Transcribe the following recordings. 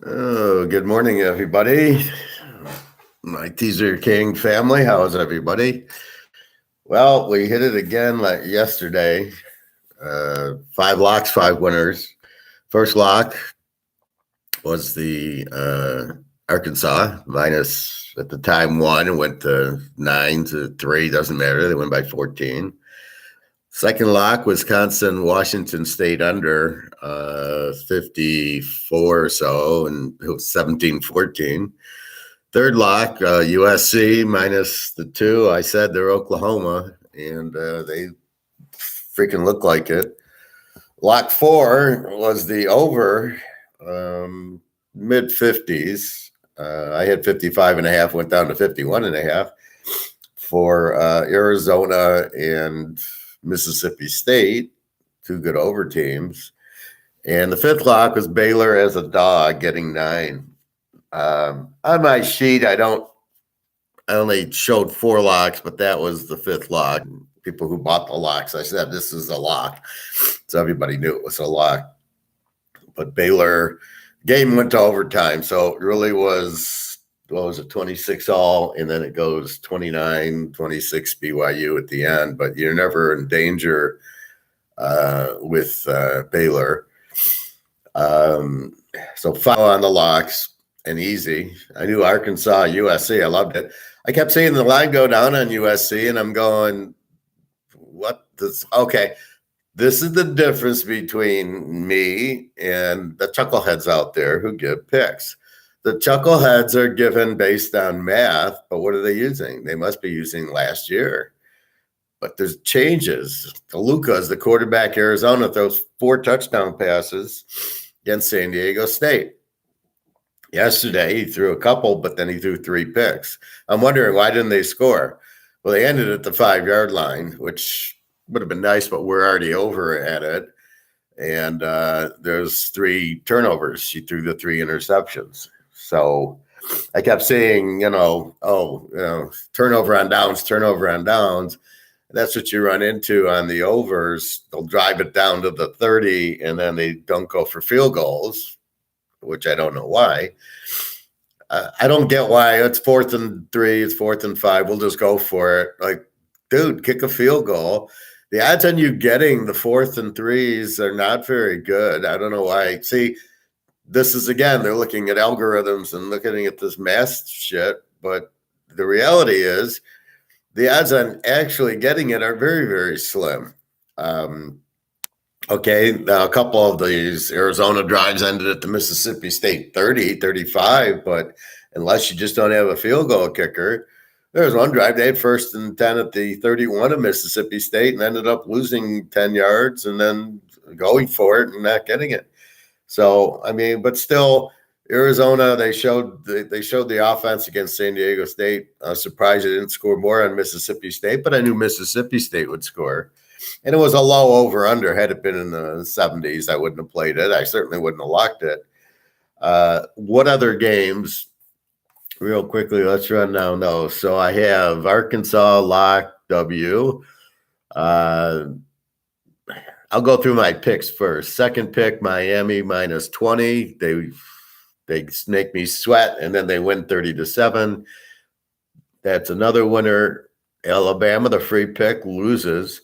Oh, good morning, everybody. My Teaser King family, how's everybody? Well, we hit it again like yesterday. Five locks, five winners. First lock was the Arkansas minus at the time one and went to 9-3. Doesn't matter. They went by 14. Second lock, Wisconsin, Washington State under 54 or so, and it was 17-14. Third lock, USC minus the 2. I said they're Oklahoma, and they freaking look like it. Lock 4 was the over, mid 50s. I had 55.5, went down to 51.5 for Arizona and Mississippi State, two good over teams. And the fifth lock was Baylor as a dog, getting 9. On my sheet, I only showed 4 locks, but that was the fifth lock. People who bought the locks, I said this is a lock, so everybody knew it was a lock. But Baylor game went to overtime, so it really was, what was it, 26 all, and then it goes 29-26 BYU at the end. But you're never in danger with Baylor. So follow on the locks. And easy. I knew Arkansas, USC. I loved it. I kept seeing the line go down on USC, and I'm going, what this? Okay, this is the difference between me and the chuckleheads out there who give picks. The chuckleheads are given based on math, but what are they using? They must be using last year. But there's changes. Luka, the quarterback, Arizona, throws 4 touchdown passes against San Diego State. Yesterday, he threw a couple, but then he threw 3 picks. I'm wondering, why didn't they score? Well, they ended at the 5-yard line, which would have been nice, but we're already over at it. And there's 3 turnovers. She threw the 3 interceptions. So I kept saying, turnover on downs. That's what you run into on the overs. They'll drive it down to the 30, and then they don't go for field goals, which I don't know why. I don't get why. It's 4th and 3, it's 4th and 5. We'll just go for it. Like, dude, kick a field goal. The odds on you getting the 4th and 3s are not very good. I don't know why. See, this is, again, they're looking at algorithms and looking at this math shit. But the reality is the odds on actually getting it are very, very slim. Okay, now a couple of these Arizona drives ended at the Mississippi State 30, 35, but unless you just don't have a field goal kicker, there was one drive they had 1st and 10 at the 31 of Mississippi State and ended up losing 10 yards and then going for it and not getting it. So, I mean, but still, Arizona, they showed the offense against San Diego State. I was surprised they didn't score more on Mississippi State, but I knew Mississippi State would score. And it was a low over-under. Had it been in the 70s, I wouldn't have played it. I certainly wouldn't have locked it. What other games? Real quickly, let's run down those. So I have Arkansas, lock, W. I'll go through my picks first. Second pick, Miami minus 20. They make me sweat, and then they win 30-7. That's another winner. Alabama, the free pick, loses.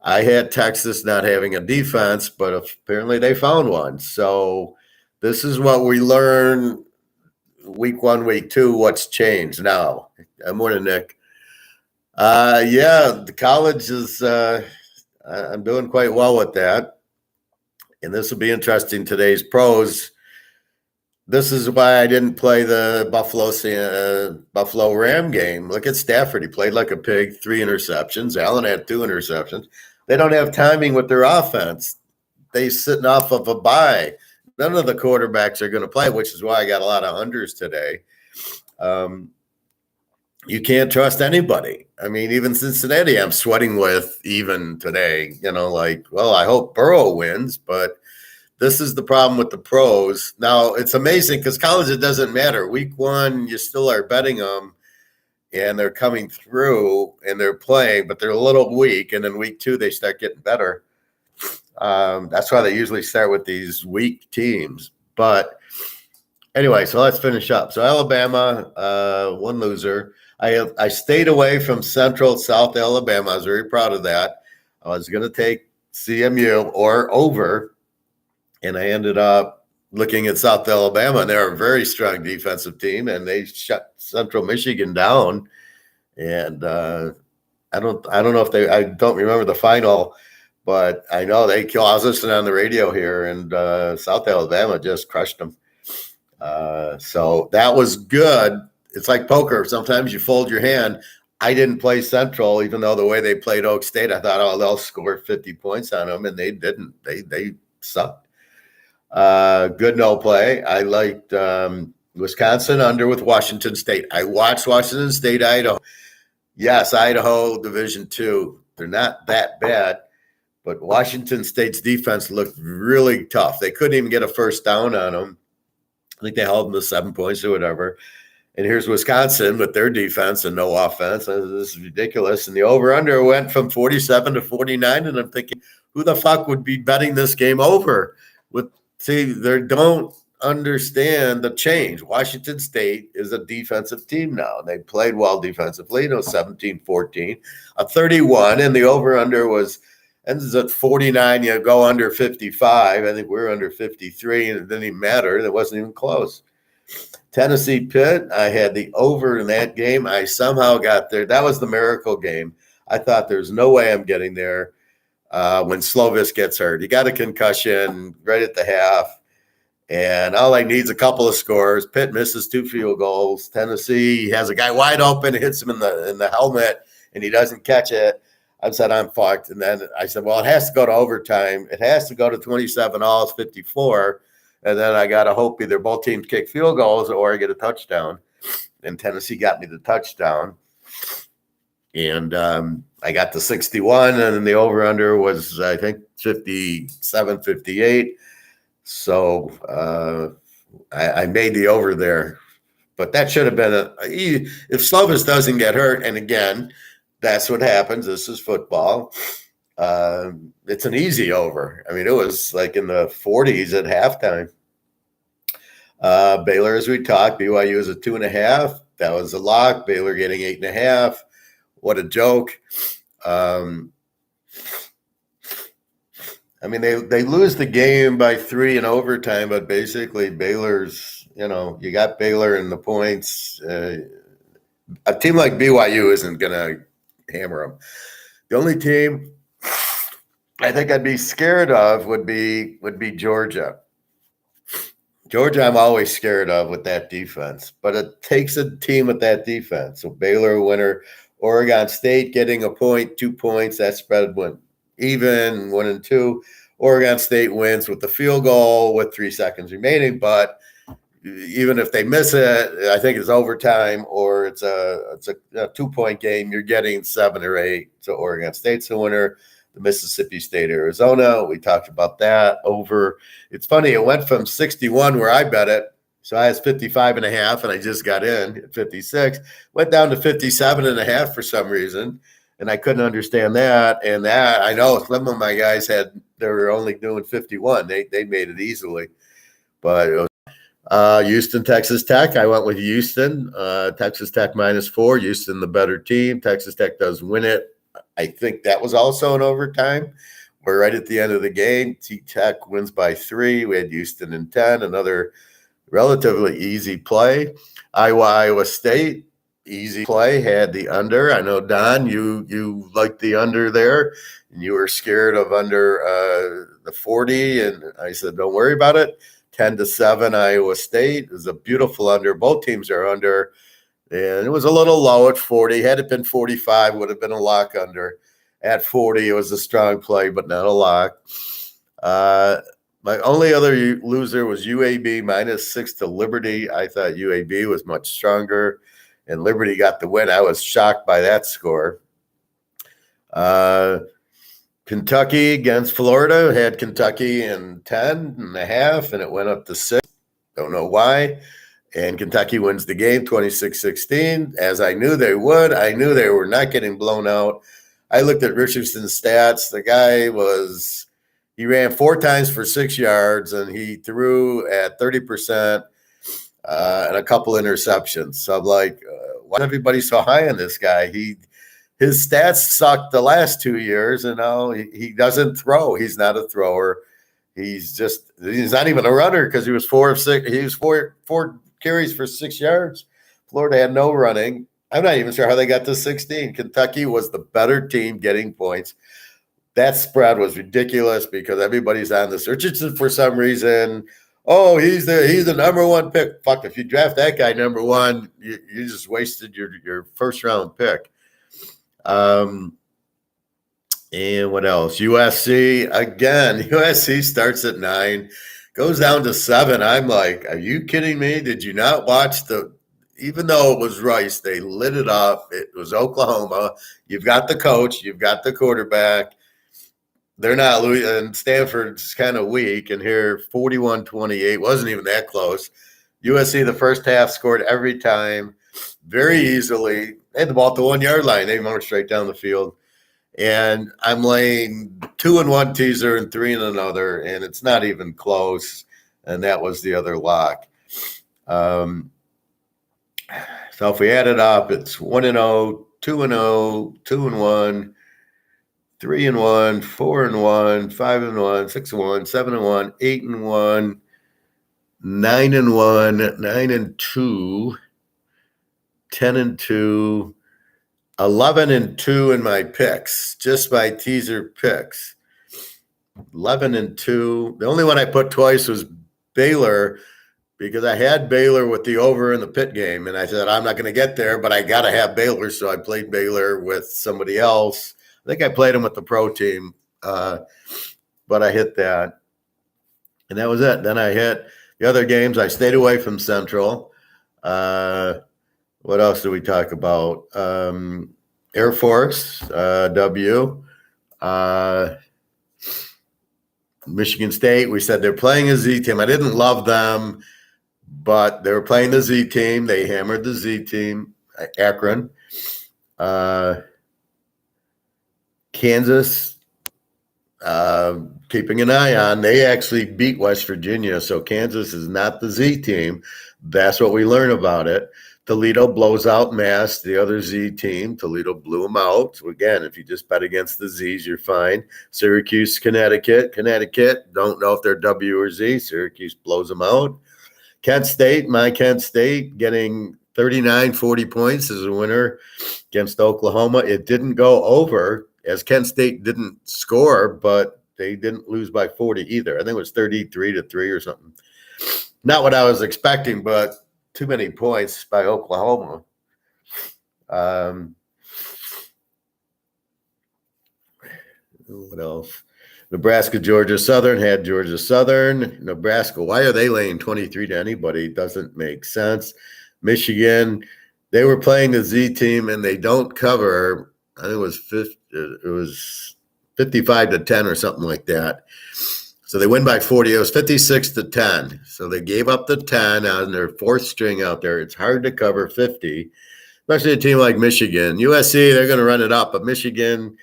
I had Texas not having a defense, but apparently they found one. So this is what we learn week 1, week 2, what's changed now. Good morning, Nick. The college is I'm doing quite well with that. And this will be interesting, today's pros. This is why I didn't play the Buffalo Ram game. Look at Stafford. He played like a pig, 3 interceptions. Allen had 2 interceptions. They don't have timing with their offense. They sitting off of a bye. None of the quarterbacks are going to play, which is why I got a lot of unders today. You can't trust anybody. I mean, even Cincinnati, I'm sweating with even today. I hope Burrow wins, but this is the problem with the pros. Now, it's amazing because college, it doesn't matter. Week 1, you still are betting them, and they're coming through, and they're playing, but they're a little weak. And then week 2, they start getting better. That's why they usually start with these weak teams. But Anyway, so let's finish up. So Alabama, one loser. I stayed away from Central South Alabama. I was very proud of that. I was going to take CMU or over, and I ended up looking at South Alabama, and they're a very strong defensive team, and they shut Central Michigan down. And I don't know if I don't remember the final, but I know I was listening on the radio here, and South Alabama just crushed them. So that was good. It's like poker. Sometimes you fold your hand. I didn't play Central, even though the way they played Oak State, I thought, oh, they'll score 50 points on them, and they didn't. They sucked. Good no play. I liked Wisconsin under with Washington State. I watched Washington State, Idaho. Yes, Idaho Division II. They're not that bad, but Washington State's defense looked really tough. They couldn't even get a first down on them. I think they held them to 7 points or whatever. And here's Wisconsin with their defense and no offense. This is ridiculous. And the over-under went from 47 to 49. And I'm thinking, who the fuck would be betting this game over? They don't understand the change. Washington State is a defensive team now. They played well defensively, 17-14, a 31, and the over-under ends at 49. You go under 55. I think we're under 53, and it didn't even matter. It wasn't even close. Tennessee Pitt, I had the over in that game. I somehow got there. That was the miracle game. I thought there's no way I'm getting there when Slovis gets hurt. He got a concussion right at the half, and all I need is a couple of scores. Pitt misses 2 field goals. Tennessee has a guy wide open, hits him in the helmet, and he doesn't catch it. I said, I'm fucked. And then I said, well, it has to go to overtime. It has to go to 27 all, 54. And then I got to hope either both teams kick field goals or I get a touchdown. And Tennessee got me the touchdown. And I got the 61, and then the over-under was, I think, 57, 58. So I made the over there. But that should have been if Slovis doesn't get hurt, and again, that's what happens. This is football. It's an easy over. I mean, it was like in the 40s at halftime. Baylor, as we talked, BYU is a 2.5. That was a lock. Baylor getting 8.5. What a joke. I mean, they lose the game by 3 in overtime, but basically Baylor's, you got Baylor in the points. A team like BYU isn't going to hammer them. The only team I think I'd be scared of would be Georgia. Georgia, I'm always scared of with that defense, but it takes a team with that defense. So Baylor winner, Oregon State getting a point, 2 points. That spread went even, 1 and 2. Oregon State wins with the field goal with 3 seconds remaining, but even if they miss it, I think it's overtime or it's a 2-point game. You're getting 7 or 8. So Oregon State's the winner. The Mississippi State, Arizona. We talked about that over. It's funny. It went from 61 where I bet it. So I was 55.5 and I just got in at 56, went down to 57.5 for some reason. And I couldn't understand that. And that I know some of my guys they were only doing 51. They made it easily, but it was Houston, Texas Tech. I went with Houston, Texas Tech -4. Houston, the better team. Texas Tech does win it. I think that was also an overtime. We're right at the end of the game. Tech wins by 3. We had Houston in 10. Another relatively easy play. Iowa State, easy play. Had the under. I know, Don, you liked the under there, and you were scared of under the 40. And I said, don't worry about it. 10-7 Iowa State is a beautiful under. Both teams are under. And it was a little low at 40. Had it been 45, would have been a lock under. At 40, it was a strong play, but not a lock. My only other loser was UAB -6 to Liberty. I thought UAB was much stronger, and Liberty got the win. I was shocked by that score. Kentucky against Florida. Had Kentucky in 10.5, and it went up to 6. Don't know why. And Kentucky wins the game 26-16, as I knew they would. I knew they were not getting blown out. I looked at Richardson's stats. The guy he ran 4 times for 6 yards, and he threw at 30%. and a couple interceptions. So I'm like, why is everybody so high on this guy? His stats sucked the last 2 years, and now he doesn't throw. He's not a thrower. He's not even a runner because he was 4 of 6. He was four carries for 6 yards. Florida had no running. I'm not even sure how they got to 16. Kentucky was the better team getting points. That spread was ridiculous because everybody's on this. Richardson, for some reason, oh, he's the number one pick. Fuck, if you draft that guy number one, you just wasted your first round pick. And what else? USC again. USC starts at 9, goes down to 7. I'm like, are you kidding me? Did you not watch even though it was Rice, they lit it up. It was Oklahoma. You've got the coach, you've got the quarterback. They're not losing, and Stanford's kind of weak. And here, 41-28, wasn't even that close. USC, the first half, scored every time very easily. They had the ball at the 1 yard line. They marched straight down the field. And I'm laying 2 in one teaser and 3 in another, and it's not even close. And that was the other lock. So if we add it up, it's 1-0, 2-0, 2-1, 3-1, 4-1, 5-1, 6-1, 7-1, 8-1, 9-1, 9-2, 10-2, 11-2 in my picks, just my teaser picks. 11-2. The only one I put twice was Baylor because I had Baylor with the over in the Pitt game, and I said I'm not going to get there, but I got to have Baylor, so I played Baylor with somebody else. I think I played him with the pro team, but I hit that. And that was it. Then I hit the other games. I stayed away from Central. What else do we talk about? Air Force, W. Michigan State, we said they're playing a Z team. I didn't love them, but they were playing the Z team. They hammered the Z team, Akron. Kansas, keeping an eye on. They actually beat West Virginia, so Kansas is not the Z team. That's what we learn about it. Toledo blows out Mass, the other Z team. Toledo blew them out. So again, if you just bet against the Zs, you're fine. Syracuse, Connecticut. Connecticut, don't know if they're W or Z. Syracuse blows them out. Kent State, my Kent State, getting 39, 40 points as a winner against Oklahoma. It didn't go over, as Kent State didn't score, but they didn't lose by 40 either. I think it was 33-3 or something. Not what I was expecting, but too many points by Oklahoma. What else? Nebraska, Georgia Southern had Georgia Southern. Nebraska, why are they laying 23 to anybody? Doesn't make sense. Michigan, they were playing the Z team and they don't cover. I think it was 55-10 or something like that. So they win by 40. It was 56-10. So they gave up the 10 on their fourth string out there. It's hard to cover 50, especially a team like Michigan. USC, they're going to run it up, but Michigan,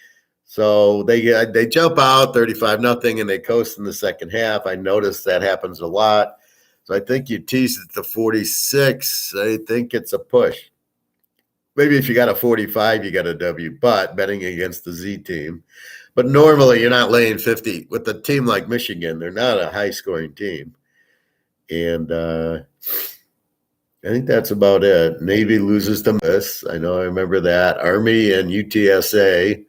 so they jump out 35-0 and they coast in the second half. I noticed that happens a lot. So I think you tease it to 46. I think it's a push. Maybe if you got a 45, you got a W, but betting against the Z team. But normally you're not laying 50 with a team like Michigan. They're not a high-scoring team. And I think that's about it. Navy loses to Miss. I know I remember that. Army and UTSA.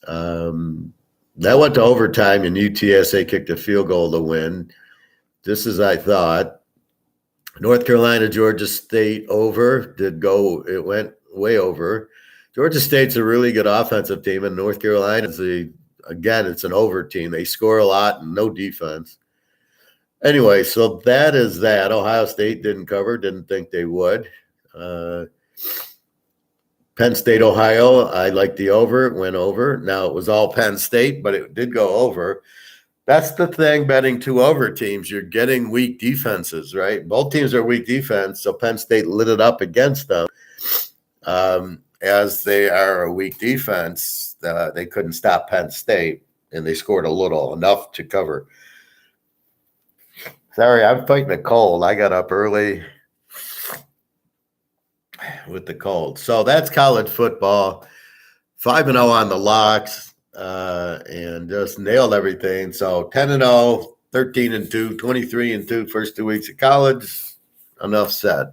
That went to overtime, and UTSA kicked a field goal to win. Just as I thought. North Carolina, Georgia State over. It went way over. Georgia State's a really good offensive team, and North Carolina is it's an over team. They score a lot and no defense. Anyway, so that is that. Ohio State didn't cover, didn't think they would. Penn State, Ohio, I liked the over. It went over. Now, it was all Penn State, but it did go over. That's the thing, betting two over teams. You're getting weak defenses, right? Both teams are weak defense, so Penn State lit it up against them. As they are a weak defense, they couldn't stop Penn State, and they scored enough to cover. Sorry, I'm fighting a cold. I got up early with the cold. So that's college football. 5-0 on the locks, and just nailed everything. So 10-0, 13-2, 23-2 first 2 weeks of college. Enough said.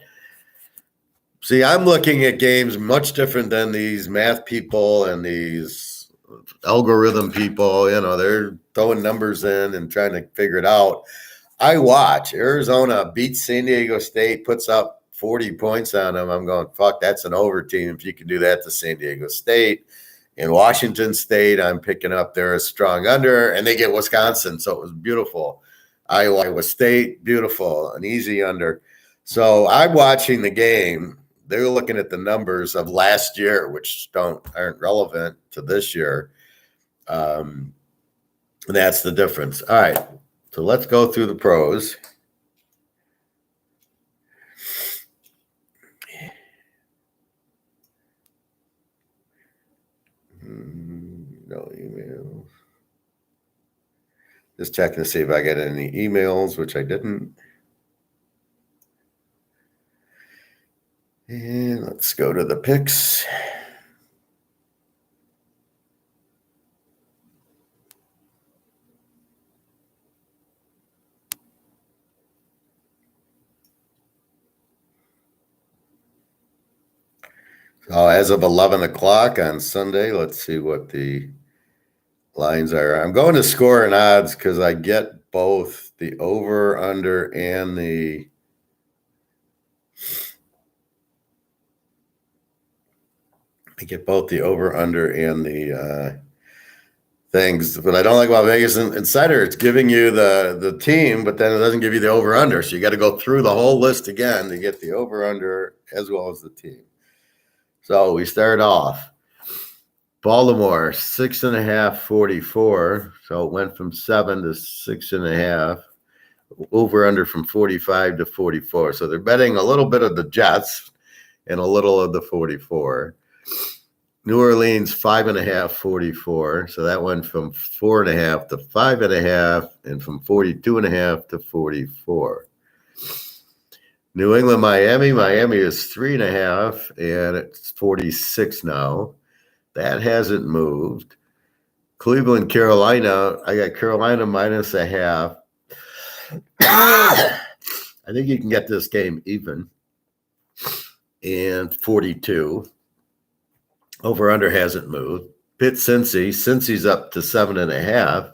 See, I'm looking at games much different than these math people and these algorithm people. They're throwing numbers in and trying to figure it out. I watch Arizona beats San Diego State, puts up 40 points on them. I'm going, fuck, that's an over team if you can do that to San Diego State. In Washington State, I'm picking up there a strong under, and they get Wisconsin, so it was beautiful. Iowa State, beautiful, an easy under. So I'm watching the game. They're looking at the numbers of last year, which aren't relevant to this year. And that's the difference. All right, so let's go through the pros. No emails. Just checking to see if I get any emails, which I didn't. And let's go to the picks. So as of 11 o'clock on Sunday, let's see what the lines are. I'm going to score and odds because I get both the over, under, and the over, under, and the things. But I don't like about Vegas Insider. It's giving you the team, but then it doesn't give you the over, under. So you got to go through the whole list again to get the over, under, as well as the team. So we start off. Baltimore, 6.5, 44. So it went from 7 to 6.5. Over under from 45 to 44. So they're betting a little bit of the Jets and a little of the 44. New Orleans, 5.5, 44. So that went from 4.5 to 5.5, and from 42.5 to 44. New England, Miami. Miami is 3.5, and it's 46 now. That hasn't moved. Cleveland, Carolina. I got Carolina -0.5. I think you can get this game even. And 42. Over under hasn't moved. Pitt, Cincy. Cincy's up to 7.5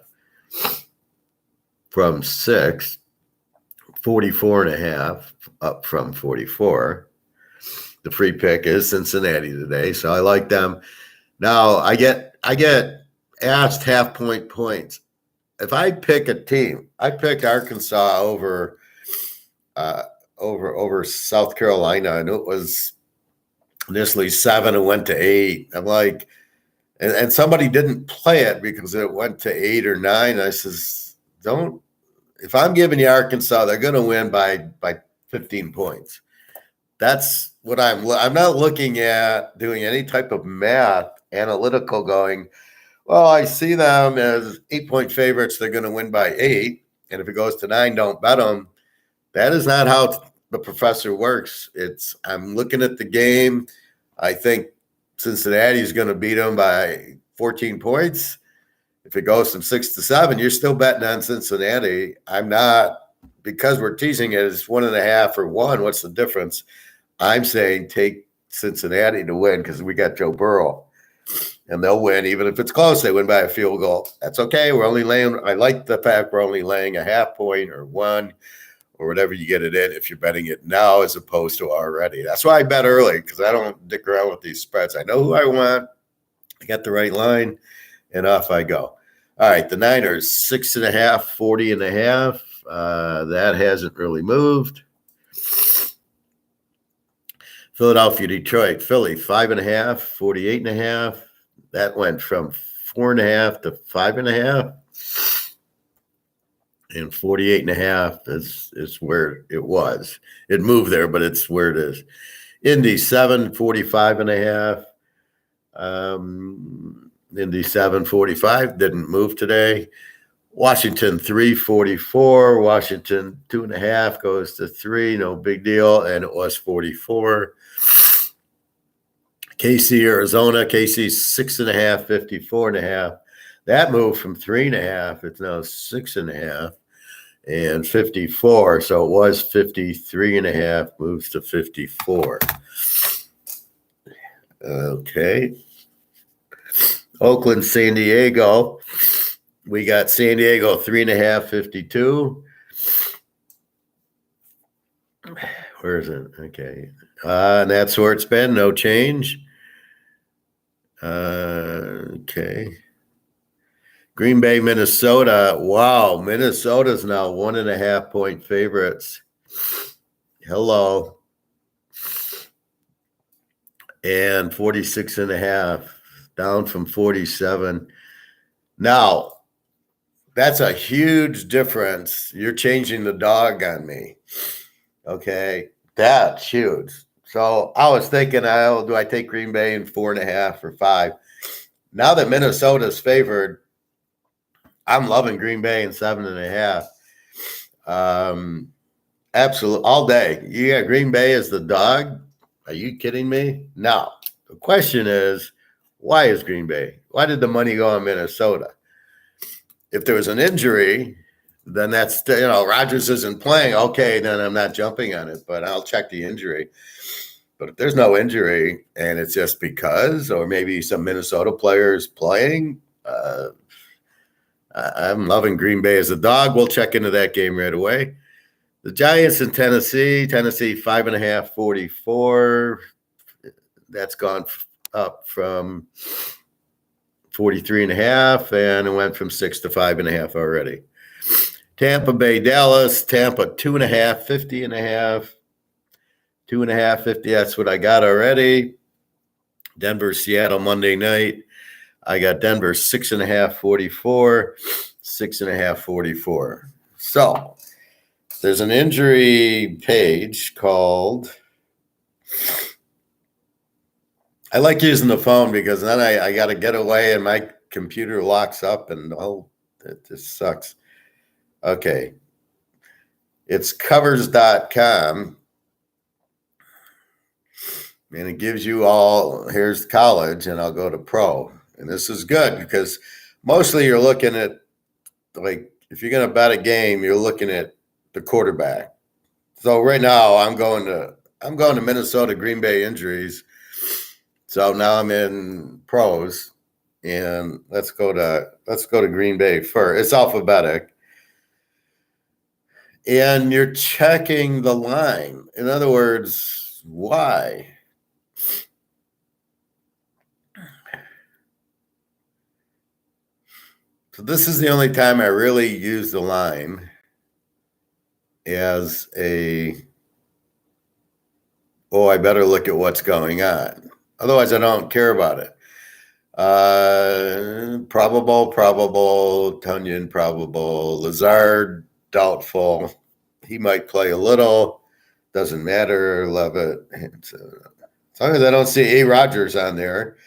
from 6. 44.5 up from 44. The free pick is Cincinnati today, so I like them. Now I get asked half-point points. If I pick a team, I pick Arkansas over South Carolina, and it was initially 7 and went to 8. I'm like, and somebody didn't play it because it went to 8 or 9. I says, don't. If I'm giving you Arkansas, they're going to win by 15 points. That's what I'm not looking at doing any type of math, analytical going, well, I see them as 8-point favorites. They're going to win by 8. And if it goes to 9, don't bet them. That is not how the professor works. I'm looking at the game. I think Cincinnati is going to beat them by 14 points. If it goes from 6 to 7, you're still betting on Cincinnati. I'm not, because we're teasing it as 1.5 or 1. What's the difference? I'm saying take Cincinnati to win because we got Joe Burrow, and they'll win even if it's close. They win by a field goal. That's okay. We're only laying. I like the fact we're only laying a half point or 1 or whatever you get it in if you're betting it now as opposed to already. That's why I bet early because I don't dick around with these spreads. I know who I want. I got the right line, and off I go. All right, the Niners, 6.5, 40.5. That hasn't really moved. Philadelphia, Detroit, Philly, 5.5, 48.5. That went from 4.5 to 5.5. And 48.5 is where it was. It moved there, but it's where it is. Indy, 7, 45.5. Indy 745 didn't move today. Washington 344. Washington 2.5 goes to 3. No big deal. And it was 44. KC, Arizona. KC 6.5, 54.5. That moved from 3.5. It's now 6.5 and 54. So it was 53.5, moves to 54. Okay. Oakland, San Diego. We got San Diego 3.5, 52. Where is it? Okay. And that's where it's been. No change. Okay. Green Bay, Minnesota. Wow. Minnesota's now 1.5 point favorites. Hello. And 46.5, down from 47. Now, that's a huge difference. You're changing the dog on me. Okay. That's huge. So I was thinking, do I take Green Bay in 4.5 or 5? Now that Minnesota's favored, I'm loving Green Bay in 7.5. Absolutely. All day. You got Green Bay as the dog? Are you kidding me? No. The question is, why is Green Bay? Why did the money go on Minnesota? If there was an injury, then that's, Rodgers isn't playing. Okay, then I'm not jumping on it, but I'll check the injury. But if there's no injury and it's just because, or maybe some Minnesota players playing, I'm loving Green Bay as a dog. We'll check into that game right away. The Giants in Tennessee. Tennessee 5.5, 44. That's gone up from 43.5, and it went from 6 to 5.5 already. Tampa Bay, Dallas. Tampa 2.5, 50.5. 2.5, 50. That's what I got already. Denver, Seattle Monday night. I got Denver 6.5, 44. 6.5, 44. So there's an injury page called. I like using the phone because then I got to get away and my computer locks up and it just sucks. Okay. It's covers.com. And it gives you all, here's college, and I'll go to pro. And this is good because mostly you're looking at, like, if you're going to bet a game, you're looking at the quarterback. So right now I'm going to Minnesota Green Bay injuries. So now I'm in pros, and let's go to Green Bay first. It's alphabetic. And you're checking the line. In other words, why? So this is the only time I really use the line as I better look at what's going on. Otherwise, I don't care about it. Probable, Tunyon, probable, Lazard, doubtful. He might play a little. Doesn't matter. Love it. As long as I don't see A. Rodgers on there,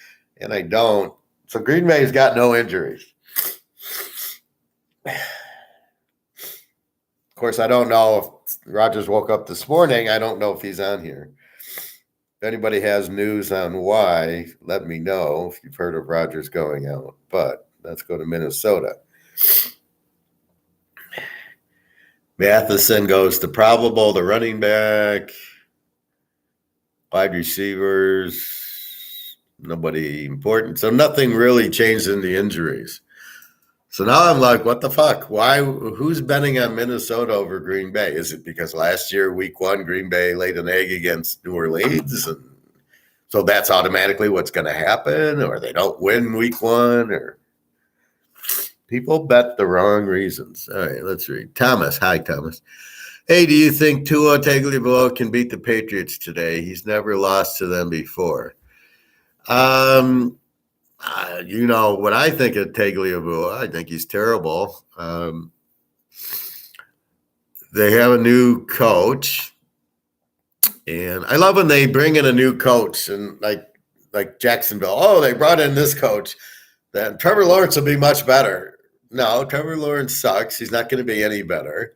and I don't. So Green Bay's got no injuries. Of course, I don't know if Rodgers woke up this morning. I don't know if he's on here. If anybody has news on why, let me know if you've heard of Rodgers going out. But let's go to Minnesota. Matheson goes to probable, the running back. Wide receivers, nobody important. So nothing really changed in the injuries. So now I'm like, what the fuck? Why? Who's betting on Minnesota over Green Bay? Is it because last year, week 1, Green Bay laid an egg against New Orleans? And so that's automatically what's going to happen? Or they don't win week 1? Or people bet the wrong reasons. All right, let's read. Thomas. Hi, Thomas. Hey, do you think Tua Tagovailoa can beat the Patriots today? He's never lost to them before. What I think of Tagovailoa, I think he's terrible. They have a new coach, and I love when they bring in a new coach, and like Jacksonville. Oh, they brought in this coach. Then Trevor Lawrence will be much better. No, Trevor Lawrence sucks. He's not going to be any better.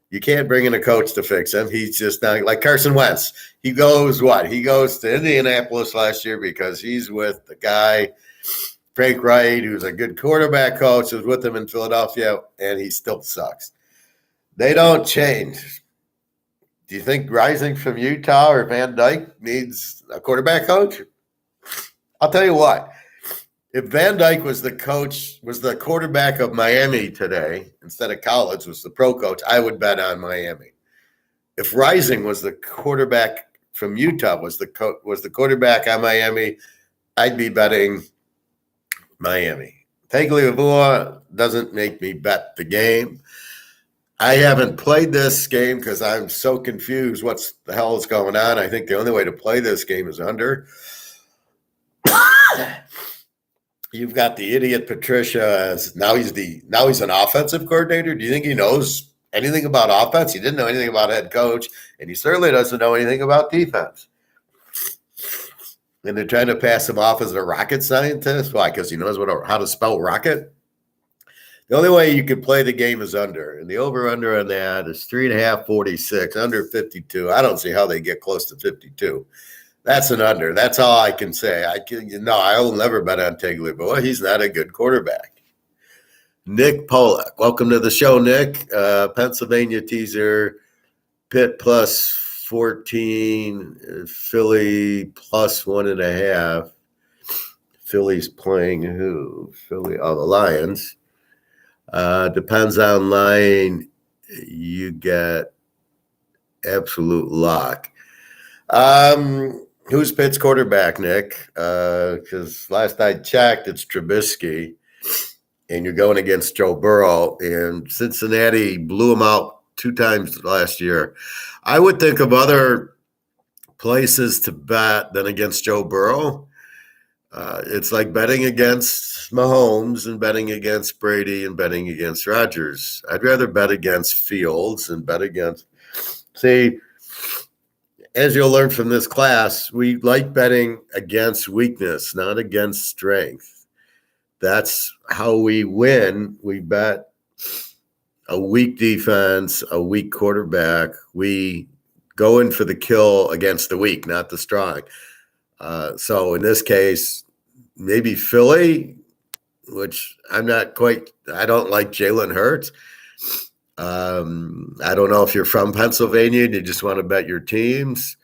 You can't bring in a coach to fix him. He's just not like Carson Wentz. He goes what? He goes to Indianapolis last year because he's with the guy, Frank Wright, who's a good quarterback coach, was with him in Philadelphia, and he still sucks. They don't change. Do you think Rising from Utah or Van Dyke needs a quarterback coach? I'll tell you what. If Van Dyke was the coach, was the quarterback of Miami today, instead of college, was the pro coach, I would bet on Miami. If Rising was the quarterback from Utah, was the quarterback on Miami, I'd be betting Miami. Tagliabue doesn't make me bet the game. I haven't played this game because I'm so confused what the hell is going on. I think the only way to play this game is under. You've got the idiot Patricia as now he's an offensive coordinator. Do you think he knows anything about offense? He didn't know anything about head coach, and he certainly doesn't know anything about defense. And they're trying to pass him off as a rocket scientist. Why? Because he knows how to spell rocket. The only way you can play the game is under, and the over/under on that is 3.5, 46, under 52. I don't see how they get close to 52. That's an under. That's all I can say. I will never bet on Tagliabue. He's not a good quarterback. Nick Polak, welcome to the show, Nick. Pennsylvania teaser, Pitt plus 14, Philly plus 1.5. Philly's playing who? Philly, the Lions. Depends on line. You get absolute lock. Who's Pitt's quarterback, Nick? Because last I checked, it's Trubisky, and you're going against Joe Burrow, and Cincinnati blew him out 2 times last year. I would think of other places to bet than against Joe Burrow. It's like betting against Mahomes and betting against Brady and betting against Rodgers. I'd rather bet against Fields and bet against – see – as you'll learn from this class, we like betting against weakness, not against strength. That's how we win. We bet a weak defense, a weak quarterback. We go in for the kill against the weak, not the strong. So in this case, maybe Philly, which I don't like Jalen Hurts. I don't know if you're from Pennsylvania and you just want to bet your teams.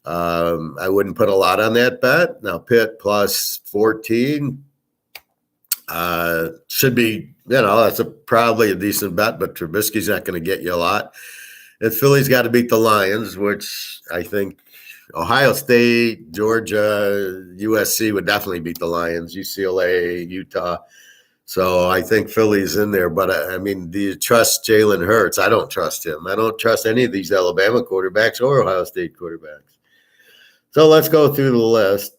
I wouldn't put a lot on that bet. Now, Pitt plus 14 should be, that's probably a decent bet, but Trubisky's not going to get you a lot. And Philly's got to beat the Lions, which I think Ohio State, Georgia, USC would definitely beat the Lions, UCLA, Utah. So I think Philly's in there. But, do you trust Jalen Hurts? I don't trust him. I don't trust any of these Alabama quarterbacks or Ohio State quarterbacks. So let's go through the list.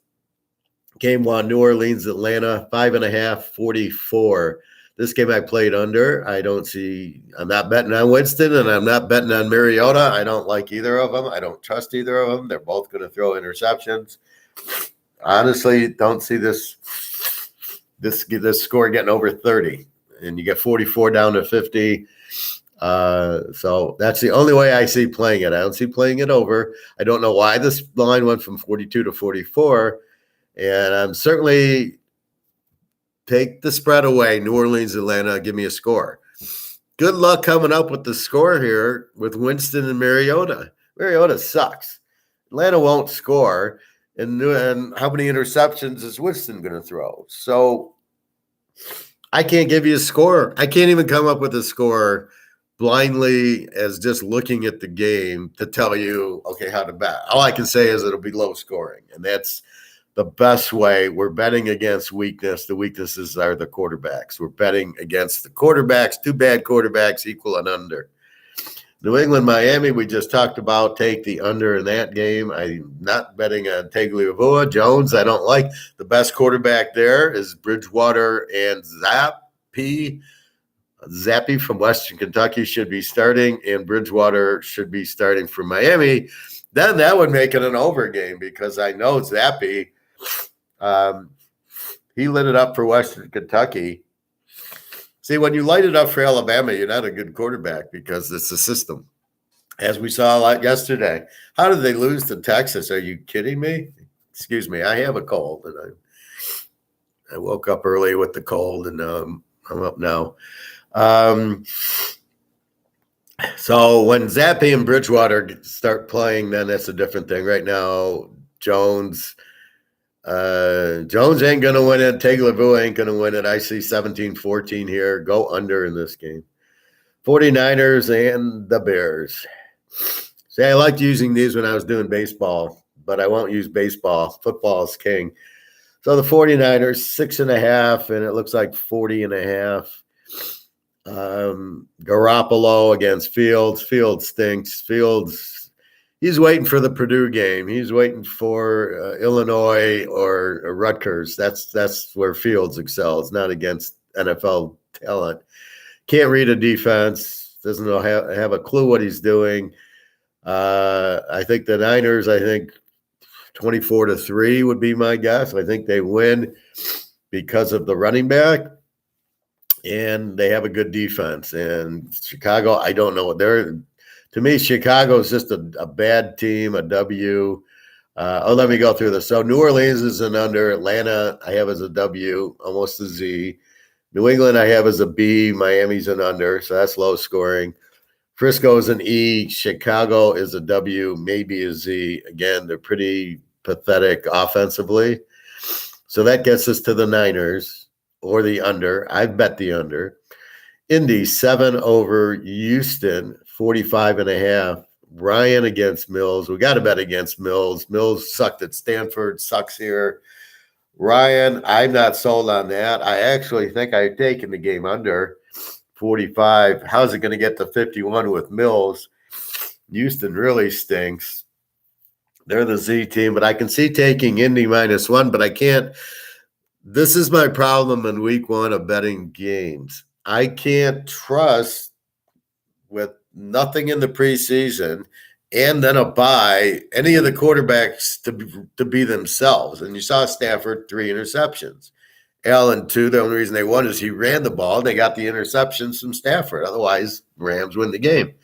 Game 1, New Orleans, Atlanta, 5.5, 44. This game I played under. I'm not betting on Winston, and I'm not betting on Mariota. I don't like either of them. I don't trust either of them. They're both going to throw interceptions. Honestly, don't see this score getting over 30, and you get 44 down to 50. So that's the only way I see playing it. I don't see playing it over. I don't know why this line went from 42 to 44, and I'm certainly take the spread away. New Orleans, Atlanta, give me a score. Good luck coming up with the score here with Winston and Mariota. Mariota sucks. Atlanta won't score. And how many interceptions is Winston going to throw? So I can't give you a score. I can't even come up with a score blindly as just looking at the game to tell you, okay, how to bet. All I can say is it'll be low scoring, and that's the best way. We're betting against weakness. The weaknesses are the quarterbacks. We're betting against the quarterbacks. 2 bad quarterbacks equal an under. New England, Miami, we just talked about. Take the under in that game. I'm not betting on Tagliabue. Jones, I don't like. The best quarterback there is Bridgewater and Zappy. Zappy from Western Kentucky should be starting, and Bridgewater should be starting for Miami. Then that would make it an over game because I know Zappy, he lit it up for Western Kentucky. See, when you light it up for Alabama, you're not a good quarterback because it's the system. As we saw a lot yesterday. How did they lose to Texas? Are you kidding me? Excuse me. I have a cold, and I woke up early with the cold, and I'm up now. So when Zappe and Bridgewater start playing, then that's a different thing. Right now, Jones ain't going to win it. Tagovailoa ain't going to win it. I see 17-14 here. Go under in this game. 49ers and the Bears. See, I liked using these when I was doing baseball, but I won't use baseball. Football is king. So the 49ers, 6.5, and it looks like 40.5. Garoppolo against Fields. Fields stinks. Fields, he's waiting for the Purdue game. He's waiting for Illinois or Rutgers. That's where Fields excels, not against NFL talent. Can't read a defense. Doesn't know have a clue what he's doing. I think the Niners, 24-3 would be my guess. I think they win because of the running back, and they have a good defense. And Chicago, I don't know what they're. To me, Chicago is just a bad team, a W. Let me go through this. So New Orleans is an under. Atlanta, I have as a W, almost a Z. New England, I have as a B. Miami's an under, so that's low scoring. Frisco is an E. Chicago is a W, maybe a Z. Again, they're pretty pathetic offensively. So that gets us to the Niners or the under. I bet the under. Indy, 7 over Houston, 45.5. Ryan against Mills. We got to bet against Mills. Mills sucked at Stanford, sucks here. Ryan, I'm not sold on that. I actually think I've taken the game under 45. How's it going to get to 51 with Mills? Houston really stinks. They're the Z team, but I can see taking Indy -1, but I can't. This is my problem in week 1 of betting games. I can't trust with nothing in the preseason and then a bye any of the quarterbacks to be themselves. And you saw Stafford, 3 interceptions. Allen, 2. The only reason they won is he ran the ball. They got the interceptions from Stafford. Otherwise, Rams win the game.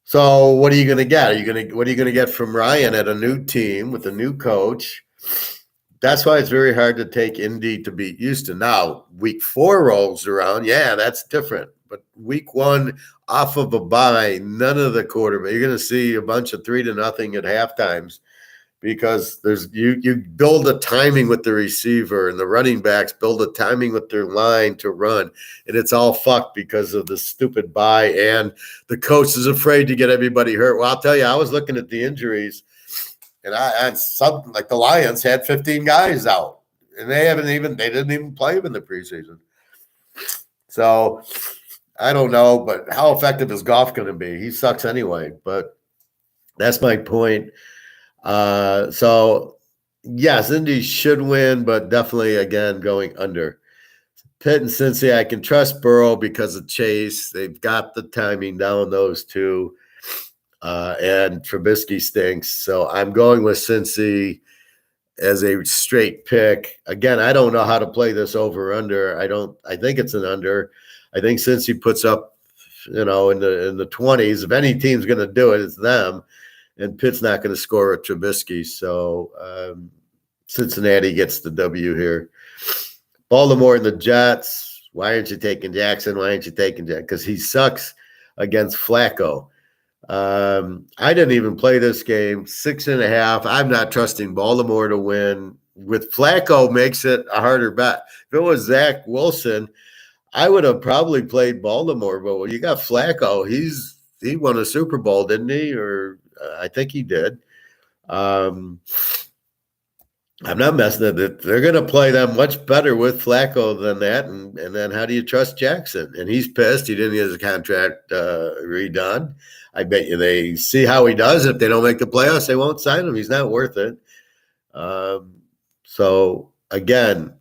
So what are you going to get? What are you going to get from Ryan at a new team with a new coach? That's why it's very hard to take Indy to beat Houston. Now, week 4 rolls around. Yeah, that's different. But week 1, off of a bye, none of the quarterback. You're going to see a bunch of 3-0 at halftimes because there's you build a timing with the receiver, and the running backs build a timing with their line to run, and it's all fucked because of the stupid bye, and the coach is afraid to get everybody hurt. Well, I'll tell you, I was looking at the injuries, and something like the Lions had 15 guys out, and they didn't even play them in the preseason. So I don't know, but how effective is Goff going to be? He sucks anyway, but that's my point. So yes, Indy should win, but definitely again going under. Pitt and Cincy, I can trust Burrow because of Chase. They've got the timing down, those two. And Trubisky stinks. So I'm going with Cincy as a straight pick. Again, I don't know how to play this over under. I think it's an under. I think Cincy puts up, in the 20s. If any team's going to do it, it's them. And Pitt's not going to score with Trubisky. So Cincinnati gets the W here. Baltimore and the Jets. Why aren't you taking Jackson? Why aren't you taking Jackson? Because he sucks against Flacco. I didn't even play this game. 6.5. I'm not trusting Baltimore to win. With Flacco makes it a harder bet. If it was Zach Wilson, I would have probably played Baltimore. But when you got Flacco, he won a Super Bowl, didn't he? Or I think he did. I'm not messing with it. They're going to play them much better with Flacco than that. And then how do you trust Jackson? And he's pissed. He didn't get his contract redone. I bet you they see how he does. If they don't make the playoffs, they won't sign him. He's not worth it. So, again,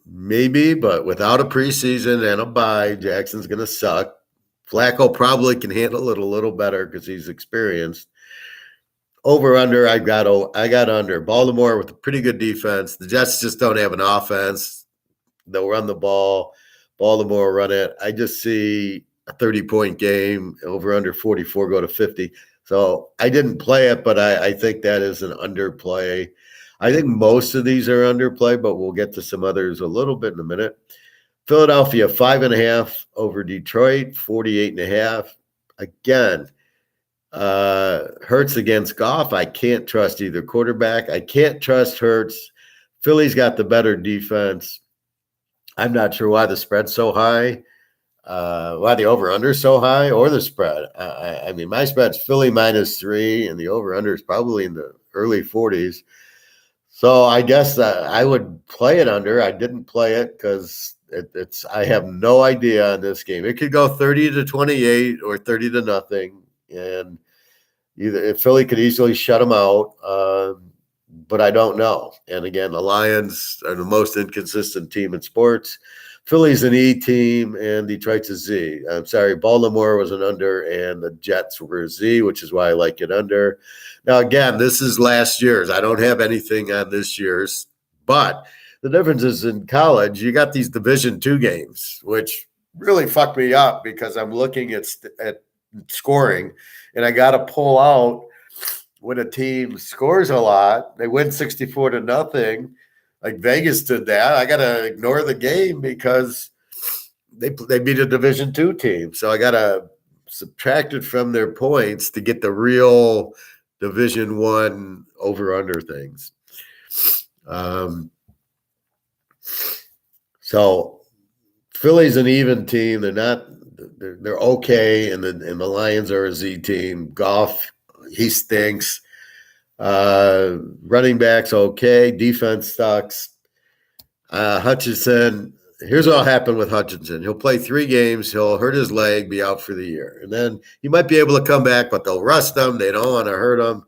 maybe, but without a preseason and a bye, Jackson's going to suck. Flacco probably can handle it a little better because he's experienced. Over under, I got under. Baltimore with a pretty good defense. The Jets just don't have an offense. They'll run the ball. Baltimore run it. I just see a 30-point game, over under 44 go to 50. So I didn't play it, but I think that is an underplay. I think most of these are underplay, but we'll get to some others a little bit in a minute. Philadelphia 5.5 over Detroit, 48.5. Again, Hurts against Goff. I can't trust either quarterback. I can't trust Hurts. Philly's got the better defense. I'm not sure why the spread's so high, why the over-under is so high, or the spread. I mean, my spread's Philly -3, and the over-under is probably in the early 40s. So I guess I would play it under. I didn't play it because it's. I have no idea on this game. It could go 30-28 or 30-0, and either Philly could easily shut them out. But I don't know. And again, the Lions are the most inconsistent team in sports. Philly's an E team, and Detroit's a Z. I'm sorry, Baltimore was an under, and the Jets were a Z, which is why I like it under. Now, again, this is last year's. I don't have anything on this year's. But the difference is in college, you got these Division II games, which really fucked me up because I'm looking at scoring, and I got to pull out when a team scores a lot, they win 64-0, like Vegas did that. I got to ignore the game because they beat a Division II team. So I got to subtract it from their points to get the real Division I over-under things. So Philly's an even team. They're okay, and the Lions are a Z team. Goff, he stinks. Running backs okay. Defense sucks. Hutchinson, here's what'll happen with Hutchinson. He'll play 3 games. He'll hurt his leg, be out for the year. And then he might be able to come back, but they'll rest him. They don't want to hurt him.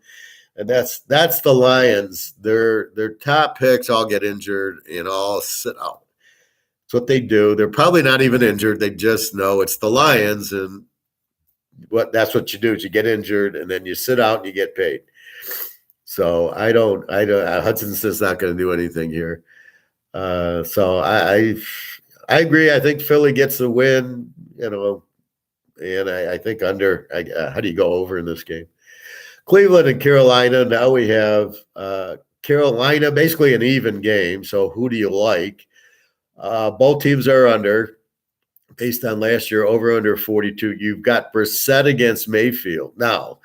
And that's the Lions. Their top picks all get injured and all sit out. That's what they do. They're probably not even injured. They just know it's the Lions, and that's what you do is you get injured and then you sit out and you get paid. So I don't Hudson's not going to do anything here. So I agree. I think Philly gets the win, and I think under. How do you go over in this game? Cleveland and Carolina. Now we have Carolina, basically an even game. So who do you like? Both teams are under. Based on last year, over under 42. You've got Brissett against Mayfield. Now,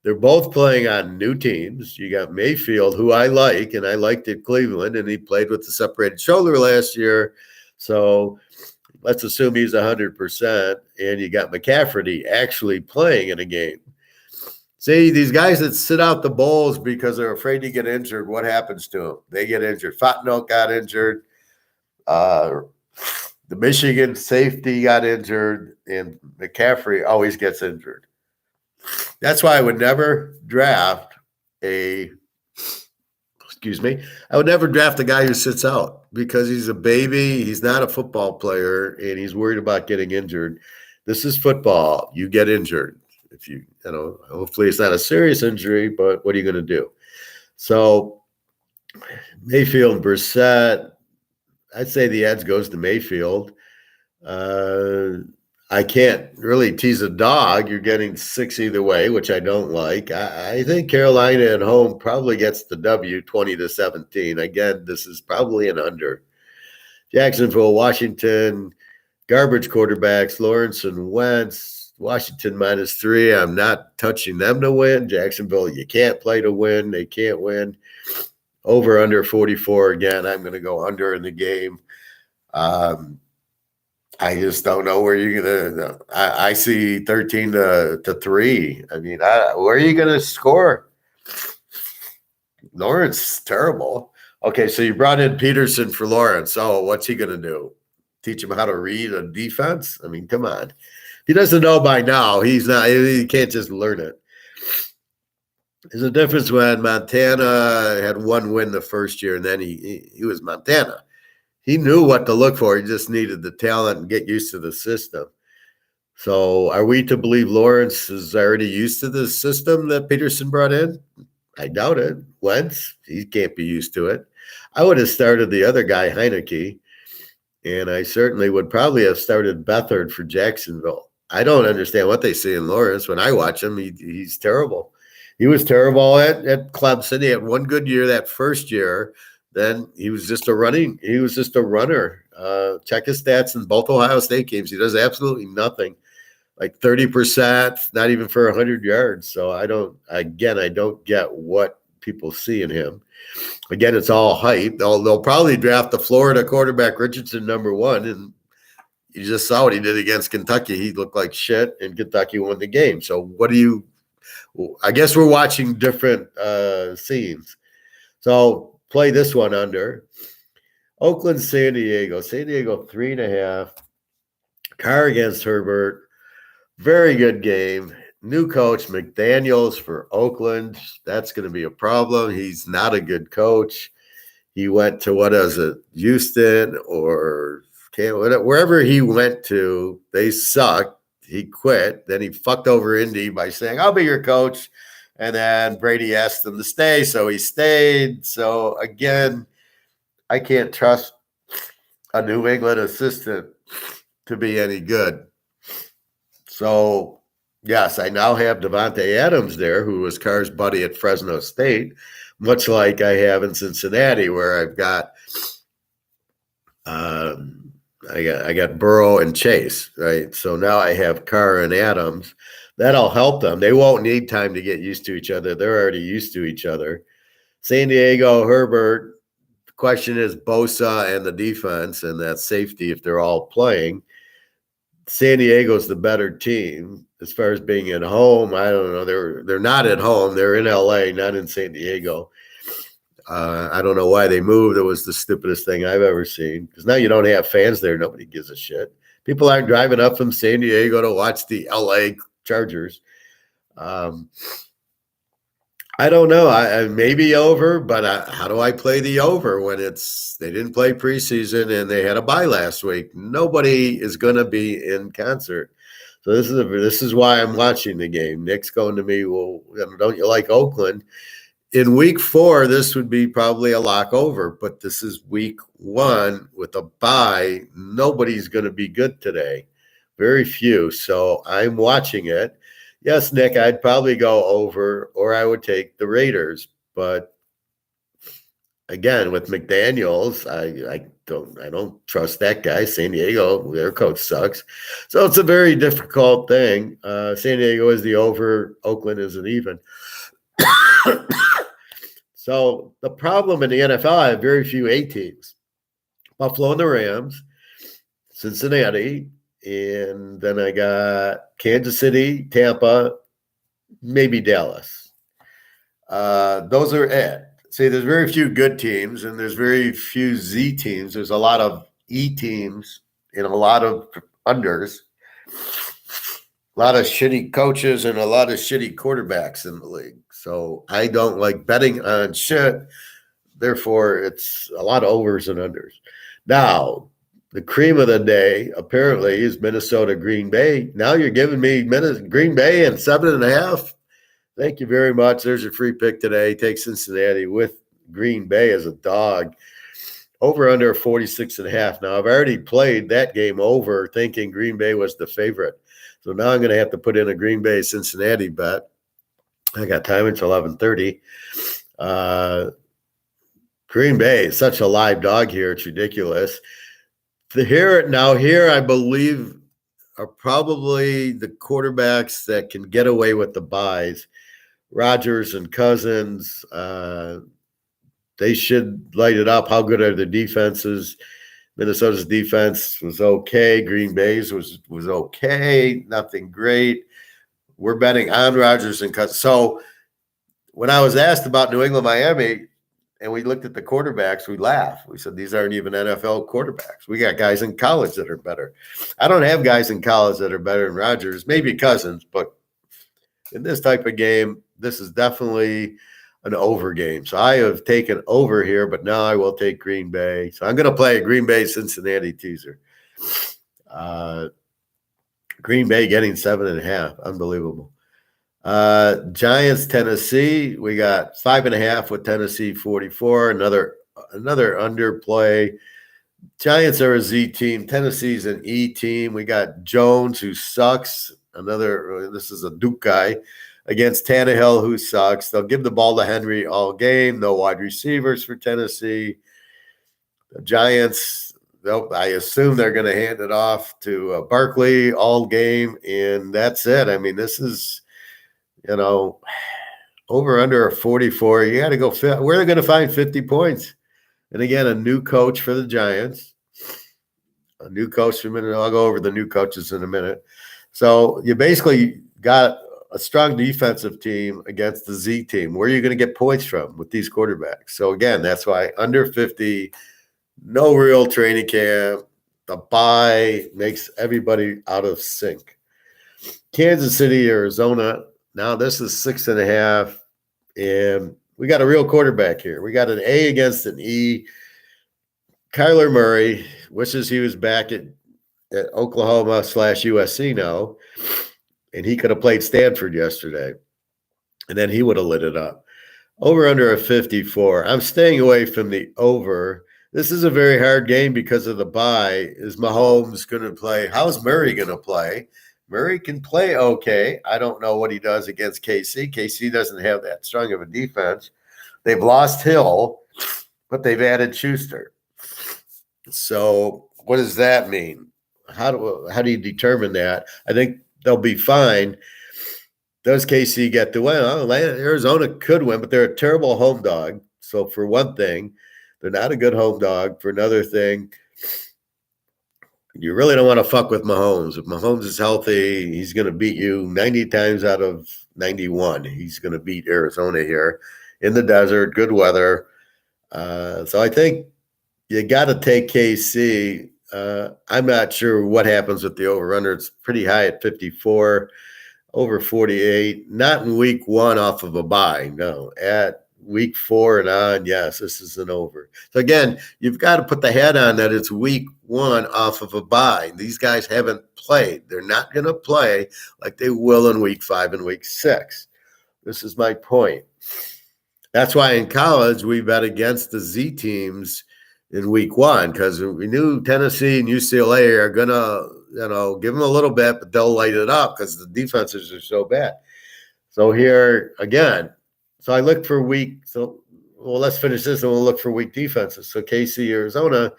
they're both playing on new teams. You got Mayfield, who I like, and I liked at Cleveland, and he played with the separated shoulder last year. So let's assume he's 100%. And you got McCaffrey actually playing in a game. See, these guys that sit out the bowls because they're afraid to get injured, what happens to them? They get injured. Fontenot got injured. The Michigan safety got injured, and McCaffrey always gets injured. That's why I would never draft I would never draft a guy who sits out because he's a baby. He's not a football player, and he's worried about getting injured. This is football. You get injured. If hopefully it's not a serious injury, but what are you going to do? So Mayfield and Brissett, I'd say the edge goes to Mayfield. I can't really tease a dog. You're getting 6 either way, which I don't like. I think Carolina at home probably gets the W 20-17. Again, this is probably an under. Jacksonville, Washington, garbage quarterbacks, Lawrence and Wentz. Washington -3. I'm not touching them to win. Jacksonville, you can't play to win. They can't win. Over under 44 again. I'm going to go under in the game. I just don't know where you're going to. I see 13-3. I mean, where are you going to score? Lawrence, terrible. Okay, so you brought in Peterson for Lawrence. Oh, what's he going to do? Teach him how to read a defense? I mean, come on. He doesn't know by now. He can't just learn it. There's a difference when Montana had 1 win the first year, and then he was Montana. He knew what to look for. He just needed the talent and get used to the system. So are we to believe Lawrence is already used to the system that Peterson brought in? I doubt it. Wentz, he can't be used to it. I would have started the other guy, Heineke. And I certainly would probably have started Beathard for Jacksonville. I don't understand what they see in Lawrence. When I watch him, he's terrible. He was terrible at Clemson. He had one good year that first year. Then he was just a runner. Check his stats in both Ohio State games. He does absolutely nothing. Like 30%, not even for 100 yards. So I don't get what people see in him. Again, it's all hype. They'll probably draft the Florida quarterback Richardson #1, and you just saw what he did against Kentucky. He looked like shit, and Kentucky won the game. So I guess we're watching different scenes. So play this one under. Oakland, San Diego. San Diego 3.5. Carr against Herbert. Very good game. New coach McDaniels for Oakland. That's going to be a problem. He's not a good coach. He went to Houston or wherever he went to, they sucked. He quit. Then he fucked over Indy by saying, "I'll be your coach." And then Brady asked him to stay, so he stayed. So again, I can't trust a New England assistant to be any good. So, yes, I now have Devontae Adams there, who was Carr's buddy at Fresno State, much like I have in Cincinnati, where I've got I got Burrow and Chase, right? So now I have Carr and Adams. That'll help them. They won't need time to get used to each other. They're already used to each other. San Diego, Herbert. The question is Bosa and the defense and that safety if they're all playing. San Diego's the better team as far as being at home. I don't know. They're not at home. They're in LA, not in San Diego. I don't know why they moved. It was the stupidest thing I've ever seen. Because now you don't have fans there. Nobody gives a shit. People aren't driving up from San Diego to watch the LA Chargers. I don't know. I maybe over, but how do I play the over when they didn't play preseason and they had a bye last week? Nobody is going to be in concert. So this is why I'm watching the game. Nick's going to me, well, don't you like Oakland? In week 4, this would be probably a lock over, but this is week 1 with a bye. Nobody's going to be good today. Very few. So I'm watching it. Yes, Nick, I'd probably go over, or I would take the Raiders. But again, with McDaniels, I don't trust that guy. San Diego, their coach sucks. So it's a very difficult thing. San Diego is the over, Oakland is an even. So the problem in the NFL, I have very few A teams. Buffalo and the Rams, Cincinnati, and then I got Kansas City, Tampa, maybe Dallas. Those are it. See, there's very few good teams, and there's very few Z teams. There's a lot of E teams and a lot of unders, a lot of shitty coaches, and a lot of shitty quarterbacks in the league. So I don't like betting on shit. Therefore, it's a lot of overs and unders. Now, the cream of the day, apparently, is Minnesota Green Bay. Now you're giving me Green Bay and 7.5. Thank you very much. There's your free pick today. Take Cincinnati with Green Bay as a dog. Over under 46.5. Now, I've already played that game over thinking Green Bay was the favorite. So now I'm going to have to put in a Green Bay Cincinnati bet. I got time until 11:30. Green Bay is such a live dog here. It's ridiculous. Here, I believe, are probably the quarterbacks that can get away with the buys. Rodgers and Cousins, they should light it up. How good are the defenses? Minnesota's defense was okay. Green Bay's was okay. Nothing great. We're betting on Rodgers and Cousins. So when I was asked about New England, Miami, and we looked at the quarterbacks, we laughed. We said, these aren't even NFL quarterbacks. We got guys in college that are better. I don't have guys in college that are better than Rodgers, maybe Cousins, but in this type of game, this is definitely an over game. So I have taken over here, but now I will take Green Bay. So I'm going to play a Green Bay Cincinnati teaser. Green Bay getting 7.5. Unbelievable. Giants, Tennessee. We got 5.5 with Tennessee 44. Another underplay. Giants are a Z team. Tennessee's an E team. We got Jones, who sucks. This is a Duke guy against Tannehill, who sucks. They'll give the ball to Henry all game. No wide receivers for Tennessee. The Giants, I assume they're going to hand it off to Barkley all game, and that's it. I mean, this is, over under a 44. You got to go. Where are they going to find 50 points? And again, a new coach for the Giants. A new coach for a minute. I'll go over the new coaches in a minute. So you basically got a strong defensive team against the Z team. Where are you going to get points from with these quarterbacks? So again, that's why under 50, no real training camp. The bye makes everybody out of sync. Kansas City, Arizona. Now this is 6.5, and we got a real quarterback here. We got an A against an E. Kyler Murray wishes he was back at Oklahoma/USC now, and he could have played Stanford yesterday, and then he would have lit it up. Over under a 54. I'm staying away from the over. This is a very hard game because of the bye. Is Mahomes going to play? How's Murray going to play? Murray can play okay. I don't know what he does against KC. KC doesn't have that strong of a defense. They've lost Hill, but they've added Schuster. So what does that mean? How do you determine that? I think they'll be fine. Does KC get the win? Arizona could win, but they're a terrible home dog. So for one thing, they're not a good home dog. For another thing, you really don't want to fuck with Mahomes. If Mahomes is healthy, he's going to beat you 90 times out of 91. He's going to beat Arizona here in the desert, good weather. So I think you got to take KC. I'm not sure what happens with the over-under. It's pretty high at 54, over 48. Not in week one off of a bye, no. At week 4 and on, yes, this is an over. So again, you've got to put the hat on that it's week 1 off of a bye. These guys haven't played. They're not going to play like they will in week 5 and week 6. This is my point. That's why in college we bet against the Z teams in week 1 because we knew Tennessee and UCLA are going to, give them a little bit, but they'll light it up because the defenses are so bad. So here, again, so I look for weak. So, let's finish this and we'll look for weak defenses. So KC, Arizona,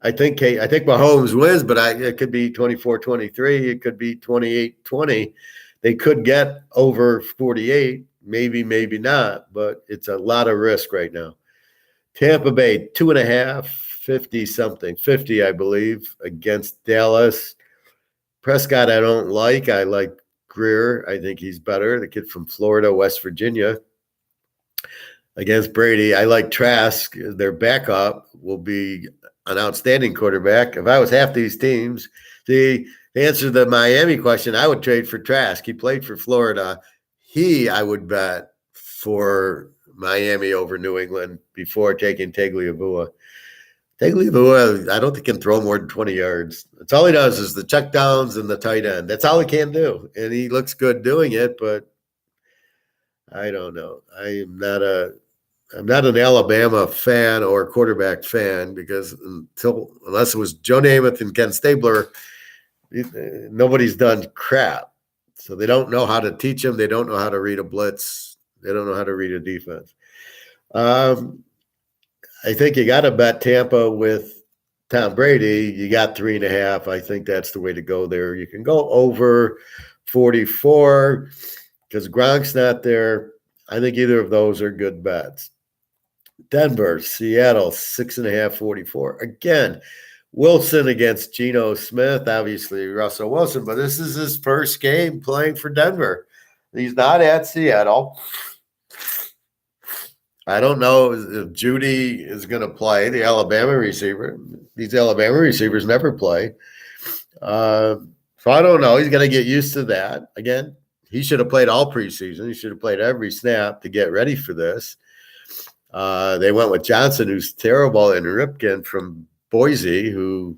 I think Mahomes wins, but it could be 24-23. It could be 28-20. They could get over 48, maybe not, but it's a lot of risk right now. Tampa Bay, 2.5, 50-something, 50, I believe, against Dallas. Prescott, I don't like. I like Greer. I think he's better. The kid from Florida, West Virginia. Against Brady, I like Trask. Their backup will be an outstanding quarterback. If I was half these teams, to answer the Miami question, I would trade for Trask. He played for Florida. I would bet for Miami over New England before taking Tagliabue. Tagliabue, I don't think can throw more than 20 yards. That's all he does is the checkdowns and the tight end. That's all he can do. And he looks good doing it, but I don't know. I'm not an Alabama fan or quarterback fan because unless it was Joe Namath and Ken Stabler, nobody's done crap. So they don't know how to teach them. They don't know how to read a blitz. They don't know how to read a defense. I think you got to bet Tampa with Tom Brady. You got 3.5. I think that's the way to go there. You can go over 44 because Gronk's not there. I think either of those are good bets. Denver, Seattle, 6.5, 44. Again, Wilson against Geno Smith, obviously Russell Wilson, but this is his first game playing for Denver. He's not at Seattle. I don't know if Judy is going to play, the Alabama receiver. These Alabama receivers never play. So I don't know. He's going to get used to that. Again, he should have played all preseason. He should have played every snap to get ready for this. They went with Johnson, who's terrible, and Ripken from Boise, who,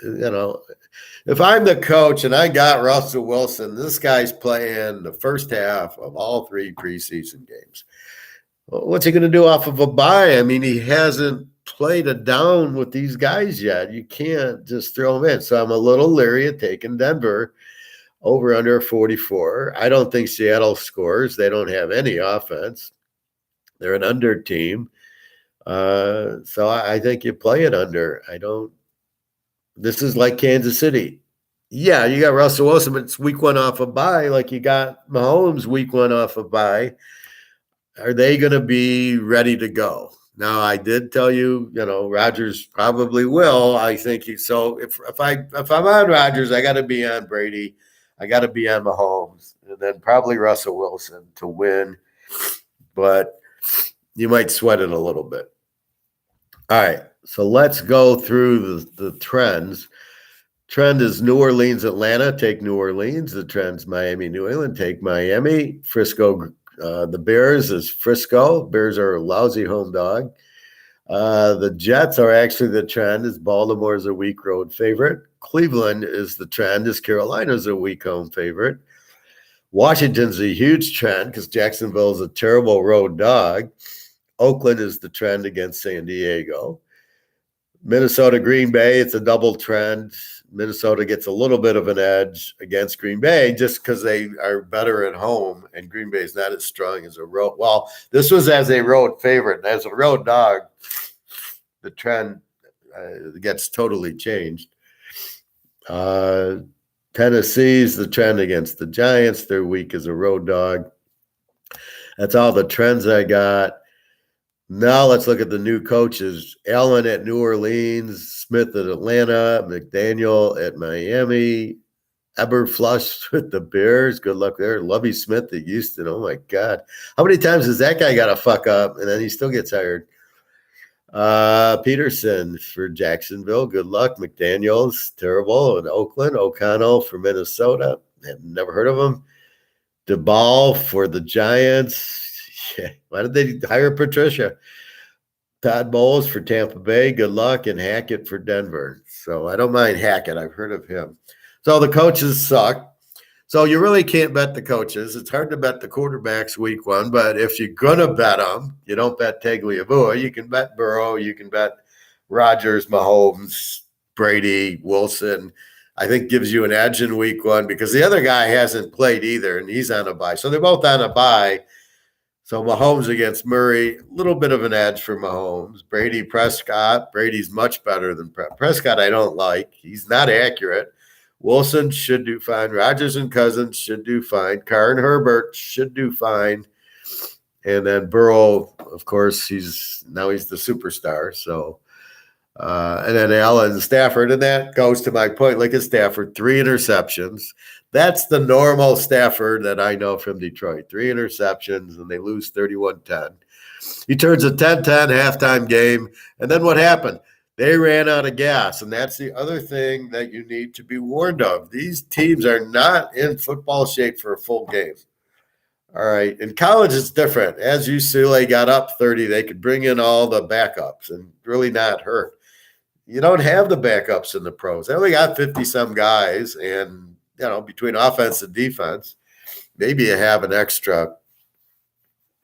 if I'm the coach and I got Russell Wilson, this guy's playing the first half of all 3 preseason games. What's he going to do off of a bye? I mean, he hasn't played a down with these guys yet. You can't just throw them in. So I'm a little leery of taking Denver over under 44. I don't think Seattle scores. They don't have any offense. They're an under team. So I think you play it under. This is like Kansas City. Yeah, you got Russell Wilson, but it's week 1 off a bye. Like you got Mahomes week 1 off a bye. Are they going to be ready to go? Now, I did tell you, Rodgers probably will. I think so. If I'm on Rodgers, I got to be on Brady. I got to be on Mahomes, and then probably Russell Wilson to win. But you might sweat it a little bit. All right, so let's go through the trends. Trend is New Orleans, Atlanta. Take New Orleans. The trend's Miami, New England. Take Miami. Frisco. The Bears is Frisco. Bears are a lousy home dog. The Jets are actually the trend. Is Baltimore is a weak road favorite. Cleveland is the trend. Is Carolina's a weak home favorite. Washington's a huge trend because Jacksonville is a terrible road dog. Oakland is the trend against San Diego. Minnesota, Green Bay, it's a double trend. Minnesota gets a little bit of an edge against Green Bay just because they are better at home, and Green Bay is not as strong as a road. Well, this was as a road favorite. As a road dog, the trend gets totally changed. Tennessee's the trend against the Giants. They're weak as a road dog. That's all the trends I got. Now let's look at the new coaches. Allen at New Orleans, Smith at Atlanta, McDaniel at Miami, Eberfluss with the Bears. Good luck there. Lovie Smith at Houston. Oh, my God. How many times has that guy got to fuck up, and then he still gets hired? Peterson for Jacksonville. Good luck. McDaniel's terrible. In Oakland. O'Connell for Minnesota. I've never heard of him. DeBall for the Giants. Yeah. Why did they hire Patricia? Todd Bowles for Tampa Bay. Good luck. And Hackett for Denver. So I don't mind Hackett. I've heard of him. So the coaches suck. So you really can't bet the coaches. It's hard to bet the quarterbacks week 1, but if you're going to bet them, you don't bet Tagliabue. You can bet Burrow. You can bet Rodgers, Mahomes, Brady, Wilson. I think gives you an edge in week 1 because the other guy hasn't played either, and he's on a bye. So they're both on a bye. So Mahomes against Murray, a little bit of an edge for Mahomes. Brady, Prescott. Brady's much better than Prescott. I don't like. He's not accurate. Wilson should do fine. Rodgers and Cousins should do fine. Carr and Herbert should do fine. And then Burrow, of course, he's the superstar. So, and then Allen and Stafford. And that goes to my point. Look at Stafford, 3 interceptions. That's the normal Stafford that I know from Detroit. 3 interceptions, and they lose 31-10. He turns a 10-10 halftime game. And then what happened? They ran out of gas, and that's the other thing that you need to be warned of. These teams are not in football shape for a full game. All right. In college, it's different. As UCLA got up 30, they could bring in all the backups and really not hurt. You don't have the backups in the pros. They only got 50-some guys, and, between offense and defense, maybe you have an extra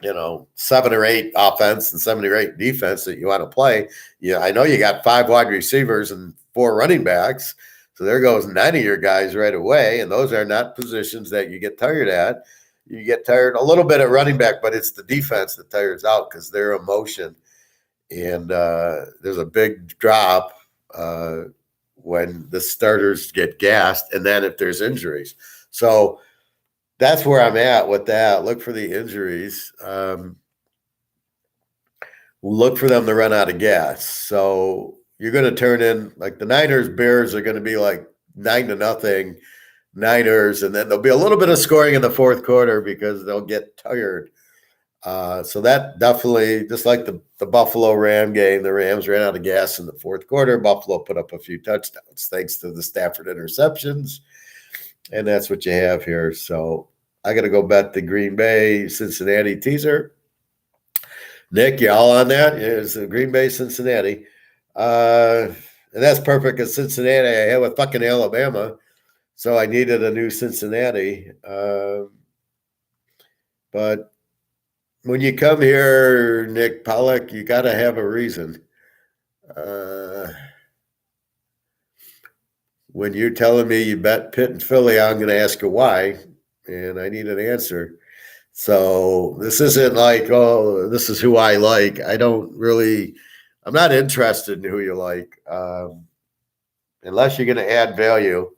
7 or 8 offense and 7 or 8 defense that you want to play. Yeah, I know you got 5 wide receivers and 4 running backs. So there goes 9 of your guys right away. And those are not positions that you get tired at. You get tired a little bit at running back, but it's the defense that tires out because they're emotion. And there's a big drop when the starters get gassed. And then if there's injuries. So that's where I'm at with that. Look for the injuries. Look for them to run out of gas. So you're going to turn in like the Niners, Bears are going to be like 9-0 Niners, and then there'll be a little bit of scoring in the fourth quarter because they'll get tired. So that definitely, just like the Buffalo Ram game, the Rams ran out of gas in the fourth quarter. Buffalo put up a few touchdowns thanks to the Stafford interceptions. And that's what you have here. So I got to go bet the Green Bay Cincinnati teaser. Nick, you all on that? It's the Green Bay Cincinnati. And that's perfect because Cincinnati, I have a fucking Alabama. So I needed a new Cincinnati. But when you come here, Nick Pollock, you got to have a reason. When you're telling me you bet Pitt and Philly, I'm going to ask you why, and I need an answer. So this isn't like, oh, this is who I like. I'm not interested in who you like, unless you're going to add value.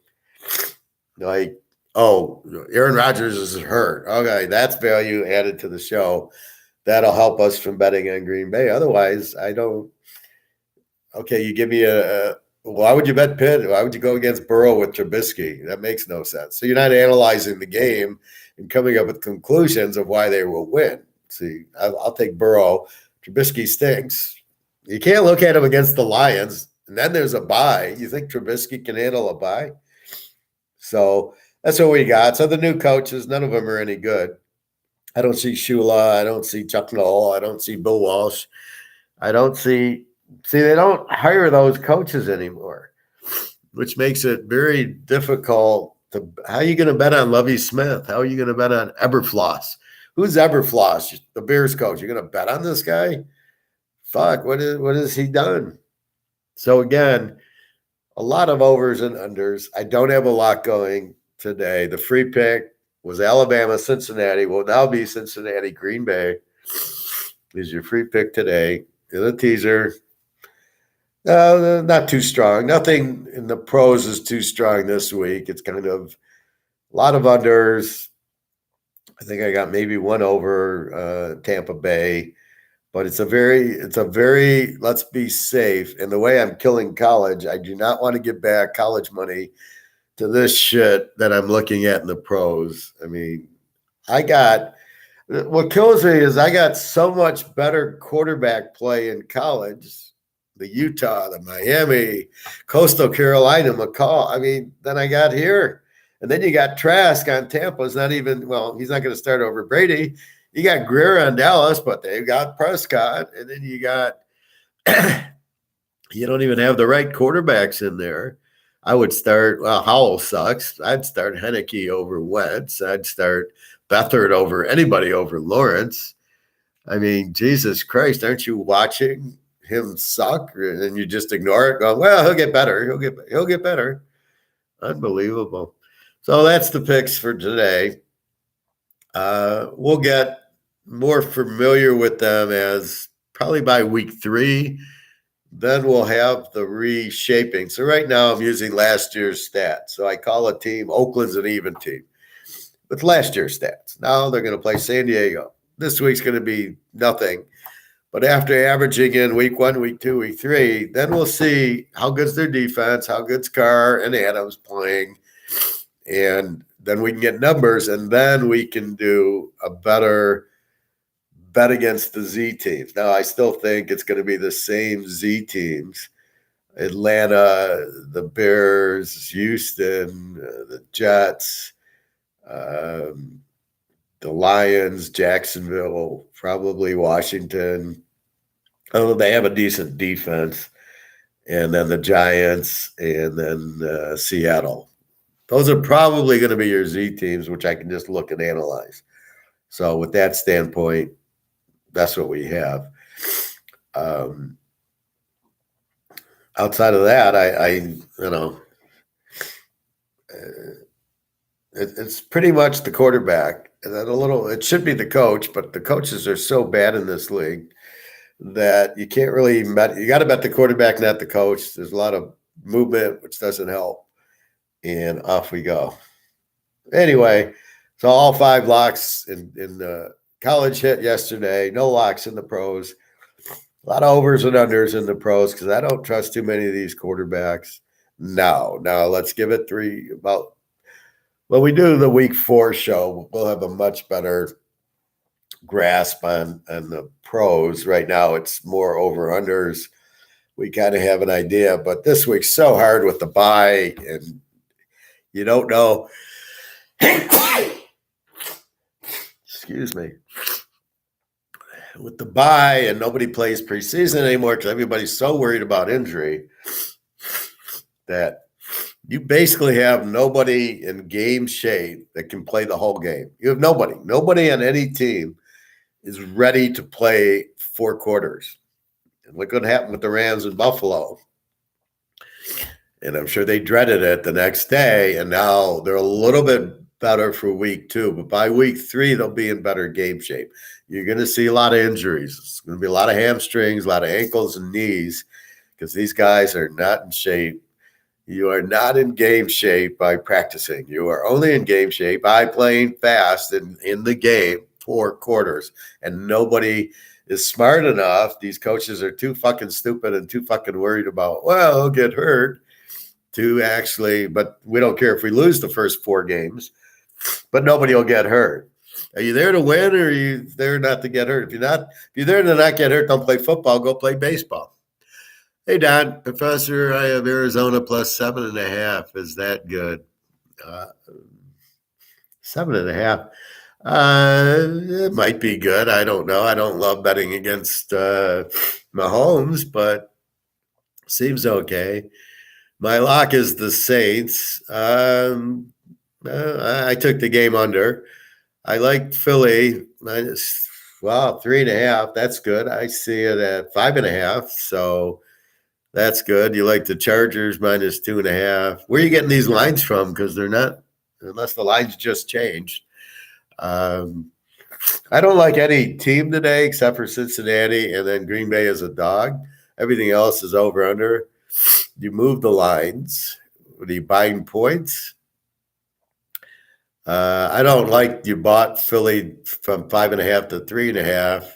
Like, oh, Aaron Rodgers is hurt. Okay, that's value added to the show. That'll help us from betting on Green Bay. Otherwise, I don't. Okay, you give me why would you bet Pitt? Why would you go against Burrow with Trubisky? That makes no sense. So you're not analyzing the game and coming up with conclusions of why they will win. See, I'll take Burrow. Trubisky stinks. You can't look at him against the Lions, and then there's a bye. You think Trubisky can handle a bye? So that's what we got. So the new coaches, none of them are any good. I don't see Shula. I don't see Chuck Noll. I don't see Bill Walsh. I don't see they don't hire those coaches anymore, which makes it very difficult to how are you going to bet on Lovie Smith? How are you going to bet on Eberfloss? Who's Eberfloss? The Bears coach. You're going to bet on this guy? Fuck, what has he done? So again, a lot of overs and unders. I don't have a lot going today. The free pick was Alabama, Cincinnati. Will now be Cincinnati, Green Bay. Is your free pick today. The teaser. Not too strong. Nothing in the pros is too strong this week. It's kind of a lot of unders. I think I got maybe one over Tampa Bay, but it's a very let's be safe. And the way I'm killing college, I do not want to give back college money to this shit that I'm looking at in the pros. I mean, what kills me is I got so much better quarterback play in college. The Utah, the Miami, Coastal Carolina, McCall. I mean, then I got here. And then you got Trask on Tampa. It's not even, well, he's not going to start over Brady. You got Greer on Dallas, but they've got Prescott. And then you got, you don't even have the right quarterbacks in there. I would start, well, Howell sucks. I'd start Heineke over Wentz. I'd start Beathard over anybody over Lawrence. I mean, Jesus Christ, aren't you watching him suck, and you just ignore it? Go, well, he'll get better. He'll get better. Unbelievable. So that's the picks for today. We'll get more familiar with them as probably by week 3. Then we'll have the reshaping. So right now I'm using last year's stats. So I call a team Oakland's an even team with last year's stats. Now they're going to play San Diego. This week's going to be nothing. But after averaging in week 1, week 2, week 3, then we'll see how good's their defense, how good's Carr and Adams playing. And then we can get numbers, and then we can do a better bet against the Z teams. Now, I still think it's going to be the same Z teams. Atlanta, the Bears, Houston, the Jets, the Lions, Jacksonville, probably Washington. Oh, they have a decent defense. And then the Giants, and then Seattle. Those are probably going to be your Z teams, which I can just look and analyze. So with that standpoint, that's what we have. Outside of that, it's pretty much the quarterback, and then it should be the coach, but the coaches are so bad in this league that you can't really bet. You got to bet the quarterback, not the coach. There's a lot of movement, which doesn't help. And off we go. Anyway, so all 5 locks in college hit yesterday. No locks in the pros. A lot of overs and unders in the pros because I don't trust too many of these quarterbacks. Now let's give it 3 about. When we do the week 4 show, we'll have a much better grasp on the pros. Right now, it's more over unders. We kind of have an idea, but this week's so hard with the bye, and you don't know. Excuse me. With the bye, and nobody plays preseason anymore because everybody's so worried about injury that you basically have nobody in game shape that can play the whole game. You have nobody. Nobody on any team is ready to play 4 quarters. And look what happened with the Rams in Buffalo. And I'm sure they dreaded it the next day. And now they're a little bit better for week 2. But by week 3, they'll be in better game shape. You're going to see a lot of injuries. It's going to be a lot of hamstrings, a lot of ankles and knees, because these guys are not in shape. You are not in game shape by practicing. You are only in game shape by playing fast in the game 4 quarters. And nobody is smart enough. These coaches are too fucking stupid and too fucking worried about, well, he'll get hurt, to actually, but we don't care if we lose the first 4 games, but nobody will get hurt. Are you there to win, or are you there not to get hurt? If you're there to not get hurt, don't play football, go play baseball. Hey, Don, Professor, I have Arizona plus 7.5. Is that good? 7.5. It might be good. I don't know. I don't love betting against Mahomes, but seems okay. My lock is the Saints. I took the game under. I like Philly minus, 3.5. That's good. I see it at 5.5. So that's good. You like the Chargers minus 2.5. Where are you getting these lines from? Because they're not, unless the lines just changed. I don't like any team today except for Cincinnati, and then Green Bay is a dog. Everything else is over under. You move the lines. Are you buying points? I don't like you bought Philly from 5.5 to 3.5,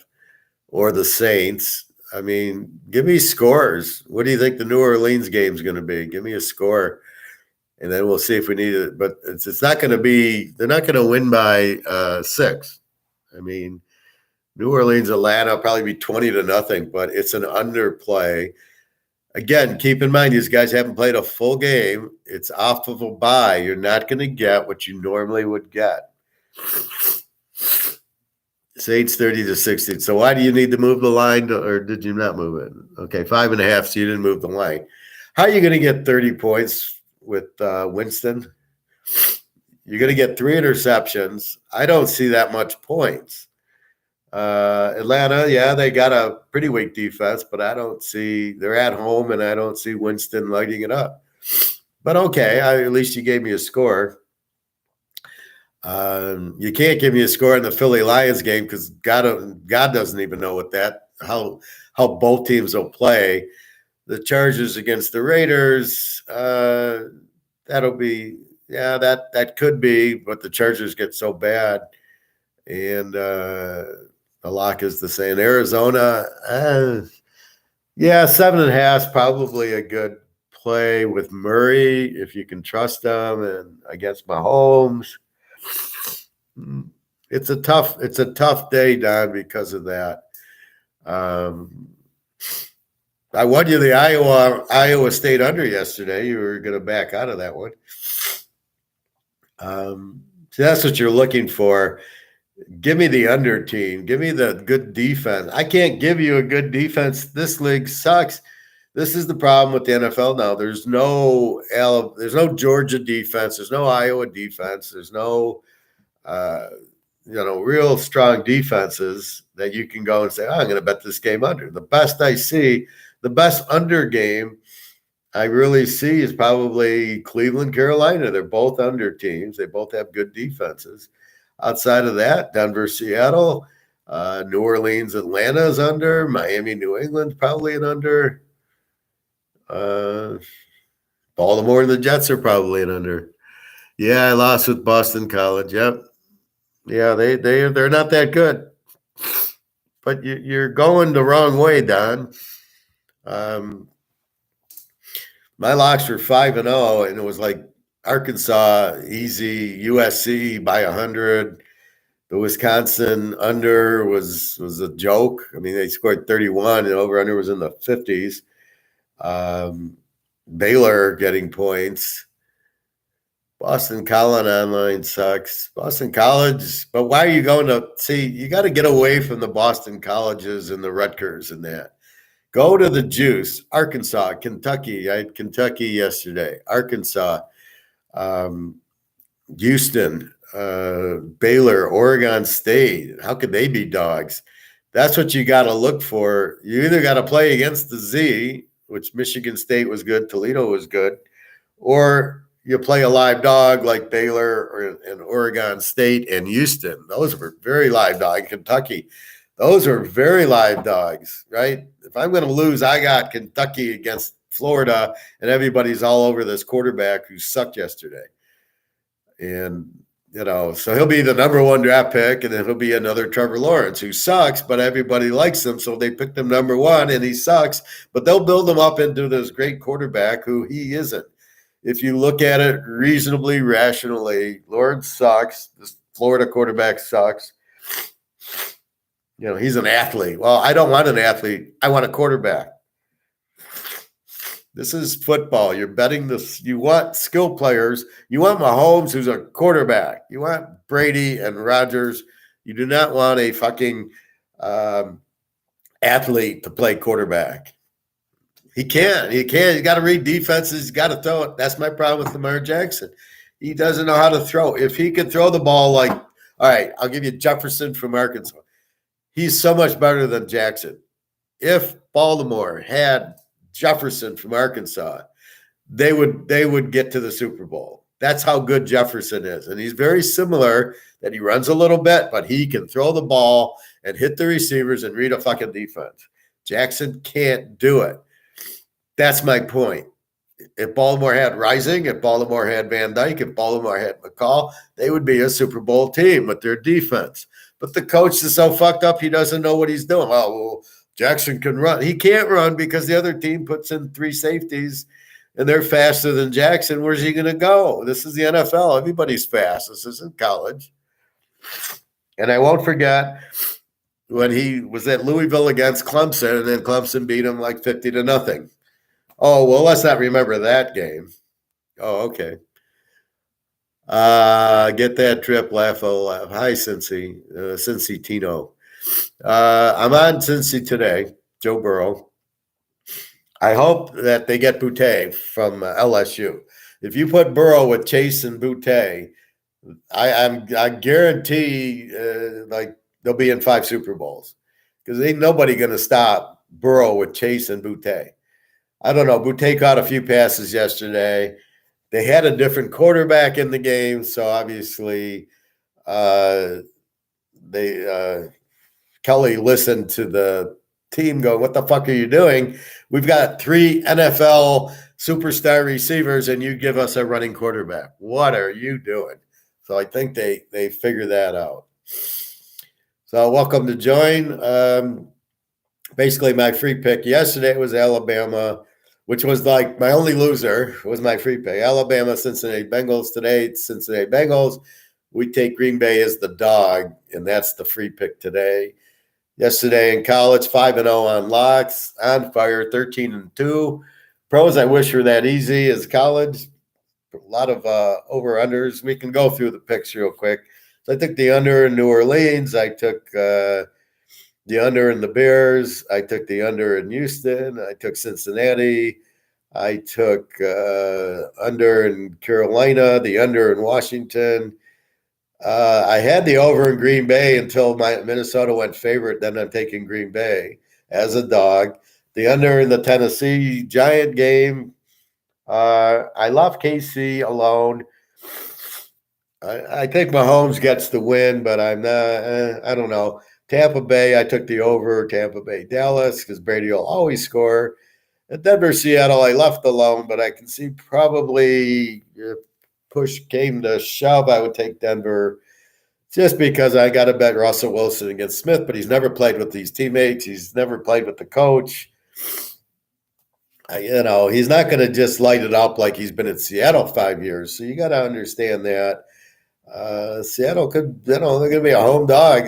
or the Saints. I mean, give me scores. What do you think the New Orleans game is going to be? Give me a score, and then we'll see if we need it. But it's not going to be. They're not going to win by 6. I mean, New Orleans, Atlanta will probably be 20-0, but it's an underplay. Again, keep in mind, these guys haven't played a full game. It's off of a bye. You're not going to get what you normally would get. Saints 30-16. So why do you need to move the line, or did you not move it? Okay, 5.5, so you didn't move the line. How are you going to get 30 points with Winston? You're going to get 3 interceptions. I don't see that much points. Atlanta, yeah, they got a pretty weak defense, but I don't see, they're at home, and I don't see Winston lighting it up. But okay, at least you gave me a score. You can't give me a score in the Philly Lions game because God doesn't even know how both teams will play. The Chargers against the Raiders, that'll be, yeah, that could be, but the Chargers get so bad, and the lock is the same. Arizona, 7.5 is probably a good play with Murray if you can trust him, and against Mahomes. It's a tough day, Don, because of that. I won you the Iowa State under yesterday. You were going to back out of that one. So that's what you're looking for. Give me the under team. Give me the good defense. I can't give you a good defense. This league sucks. This is the problem with the NFL now. There's no Georgia defense. There's no Iowa defense. There's no real strong defenses that you can go and say, I'm going to bet this game under. The best under game I really see is probably Cleveland, Carolina. They're both under teams. They both have good defenses. Outside of that, Denver, Seattle, New Orleans, Atlanta is under. Miami, New England, probably an under. Baltimore and the Jets are probably an under. Yeah, I lost with Boston College. Yep. Yeah, they're not that good. But you're going the wrong way, Don. My locks were 5-0, and it was like Arkansas, easy, USC by 100. The Wisconsin under was a joke. I mean, they scored 31, and over-under was in the 50s. Baylor getting points. Boston College online sucks. Boston College, but why are you going to see? You got to get away from the Boston Colleges and the Rutgers and that. Go to the juice. Arkansas, Kentucky. I had Kentucky yesterday. Arkansas, Houston, Baylor, Oregon State. How could they be dogs? That's what you got to look for. You either got to play against the Z, which Michigan State was good, Toledo was good, or you play a live dog like Baylor or and Oregon State and Houston. Those were very live dog. Kentucky, those are very live dogs, right? If I'm going to lose, I got Kentucky against Florida, and everybody's all over this quarterback who sucked yesterday. And so he'll be the number one draft pick, and then he'll be another Trevor Lawrence who sucks, but everybody likes him, so they picked him number one, and he sucks. But they'll build him up into this great quarterback who he isn't. If you look at it reasonably, rationally, Lawrence sucks. This Florida quarterback sucks. He's an athlete. Well, I don't want an athlete. I want a quarterback. This is football. You're betting this. You want skill players. You want Mahomes, who's a quarterback. You want Brady and Rodgers. You do not want a fucking athlete to play quarterback. He can't. He can't. He's got to read defenses. He's got to throw it. That's my problem with Lamar Jackson. He doesn't know how to throw. If he could throw the ball all right, I'll give you Jefferson from Arkansas. He's so much better than Jackson. If Baltimore had Jefferson from Arkansas, they would get to the Super Bowl. That's how good Jefferson is. And he's very similar that he runs a little bit, but he can throw the ball and hit the receivers and read a fucking defense. Jackson can't do it. That's my point. If Baltimore had Rising, if Baltimore had Van Dyke, if Baltimore had McCall, they would be a Super Bowl team with their defense. But the coach is so fucked up, he doesn't know what he's doing. Well, Jackson can run. He can't run because the other team puts in three safeties and they're faster than Jackson. Where's he going to go? This is the NFL. Everybody's fast. This isn't college. And I won't forget when he was at Louisville against Clemson, and then Clemson beat him like 50-0. Oh, well, let's not remember that game. Oh, okay. Get that trip, laugh, oh, laugh. Hi, Cincy Tino. I'm on Cincy today, Joe Burrow. I hope that they get Boutte from LSU. If you put Burrow with Chase and Boutte, I guarantee they'll be in 5 Super Bowls because ain't nobody going to stop Burrow with Chase and Boutte. I don't know. Boutte caught a few passes yesterday. They had a different quarterback in the game, so obviously Kelly listened to the team go, what the fuck are you doing? We've got 3 NFL superstar receivers, and you give us a running quarterback. What are you doing? So I think they figure that out. So welcome to join. Basically, my free pick yesterday was Alabama, which was like my only loser, was my free pick. Alabama, Cincinnati Bengals. Today, it's Cincinnati Bengals. We take Green Bay as the dog, and that's the free pick today. Yesterday in college, 5-0 on locks, on fire, 13-2. Pros, I wish were that easy as college. A lot of over-unders. We can go through the picks real quick. So I took the under in New Orleans. I took the under in the Bears. I took the under in Houston. I took Cincinnati. I took under in Carolina, the under in Washington. I had the over in Green Bay until Minnesota went favorite. Then I'm taking Green Bay as a dog. The under in the Tennessee Giant game. I love KC alone. I think Mahomes gets the win, but I'm not. I don't know. Tampa Bay, I took the over. Tampa Bay, Dallas, because Brady will always score. At Denver, Seattle, I left alone, but I can see probably if push came to shove, I would take Denver just because I got to bet Russell Wilson against Smith, but he's never played with these teammates. He's never played with the coach. He's not going to just light it up like he's been in Seattle 5 years. So you got to understand that. Seattle could, they're going to be a home dog.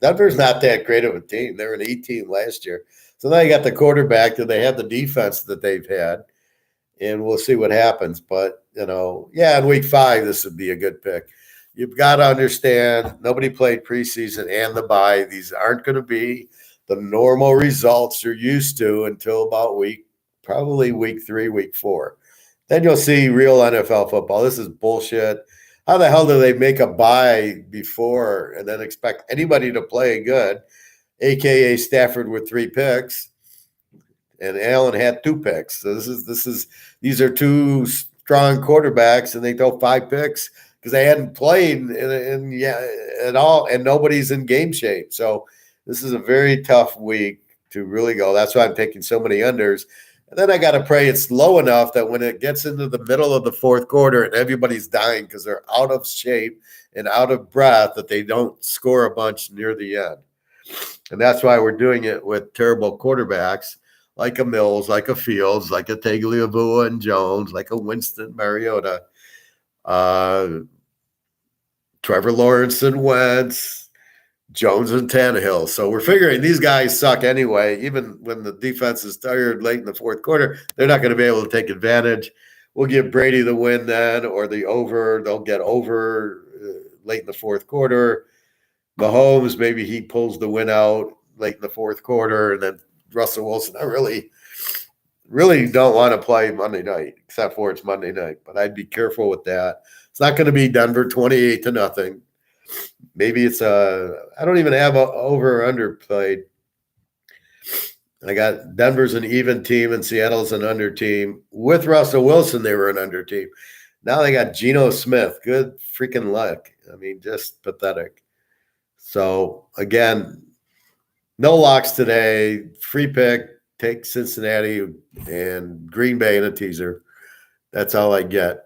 Denver's not that great of a team. They were an E team last year. So now you got the quarterback. Do they have the defense that they've had? And we'll see what happens. But, in week 5, this would be a good pick. You've got to understand, nobody played preseason and the bye. These aren't going to be the normal results you're used to until about probably week 3, week 4. Then you'll see real NFL football. This is bullshit. How the hell do they make a bye before and then expect anybody to play good? AKA Stafford with 3 picks, and Allen had 2 picks. So these are 2 strong quarterbacks, and they throw 5 picks because they hadn't played at all, and nobody's in game shape. So this is a very tough week to really go. That's why I'm taking so many unders. And then I got to pray it's low enough that when it gets into the middle of the fourth quarter and everybody's dying because they're out of shape and out of breath, that they don't score a bunch near the end. And that's why we're doing it with terrible quarterbacks like a Mills, like a Fields, like a Tagliabue and Jones, like a Winston Mariota, Trevor Lawrence and Wentz, Jones and Tannehill. So we're figuring these guys suck anyway. Even when the defense is tired late in the fourth quarter, they're not going to be able to take advantage. We'll give Brady the win then, or the over. They'll get over late in the fourth quarter. Mahomes, maybe he pulls the win out late in the fourth quarter, and then Russell Wilson. I really don't want to play Monday night, except for it's Monday night. But I'd be careful with that. It's not going to be Denver 28-0. Maybe it's I don't even have a over or under played. I got Denver's an even team and Seattle's an under team. With Russell Wilson, they were an under team. Now they got Geno Smith. Good freaking luck. I mean, just pathetic. So, again, no locks today. Free pick. Take Cincinnati and Green Bay in a teaser. That's all I get.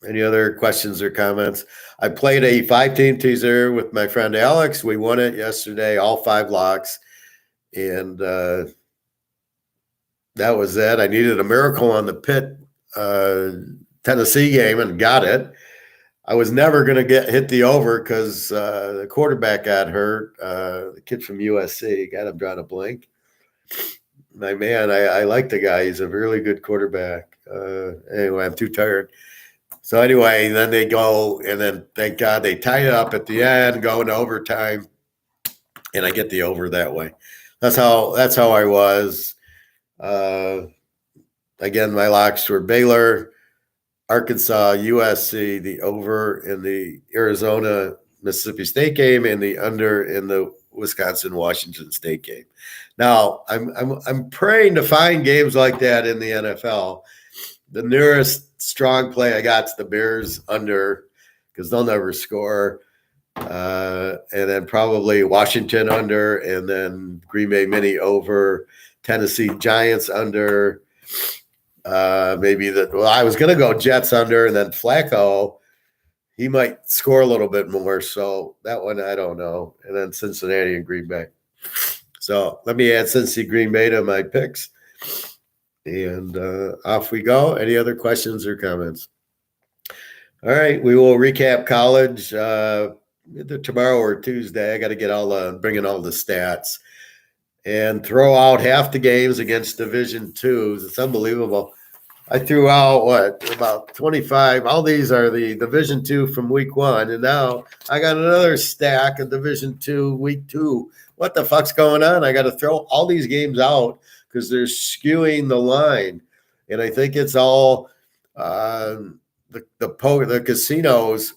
Any other questions or comments? I played a 5-team teaser with my friend Alex. We won it yesterday, all 5 locks. And that was it. I needed a miracle on the Pitt Tennessee game and got it. I was never going to hit the over because the quarterback got hurt. The kid from USC, God, I'm drawing a blank. My man, I like the guy. He's a really good quarterback. Anyway, I'm too tired. So anyway, then they go, and then thank God they tie it up at the end, go into overtime, and I get the over that way. That's how I was. Again, my locks were Baylor, Arkansas, USC, the over in the Arizona Mississippi State game, and the under in the Wisconsin Washington State game. Now, I'm praying to find games like that in the NFL. The nearest strong play I got is the Bears under, because they'll never score. And then probably Washington under, and then Green Bay Mini over, Tennessee Giants under. I was going to go Jets under, and then Flacco, he might score a little bit more. So that one, I don't know. And then Cincinnati and Green Bay. So let me add Cincy Green Bay to my picks. And off we go. Any other questions or comments? All right. We will recap college either tomorrow or Tuesday. I got to get bring in all the stats and throw out half the games against Division Twos. It's unbelievable. I threw out about 25. All these are the Division Two from week 1, and now I got another stack of Division Two week 2. What the fuck's going on? I got to throw all these games out because they're skewing the line, and I think it's all the casinos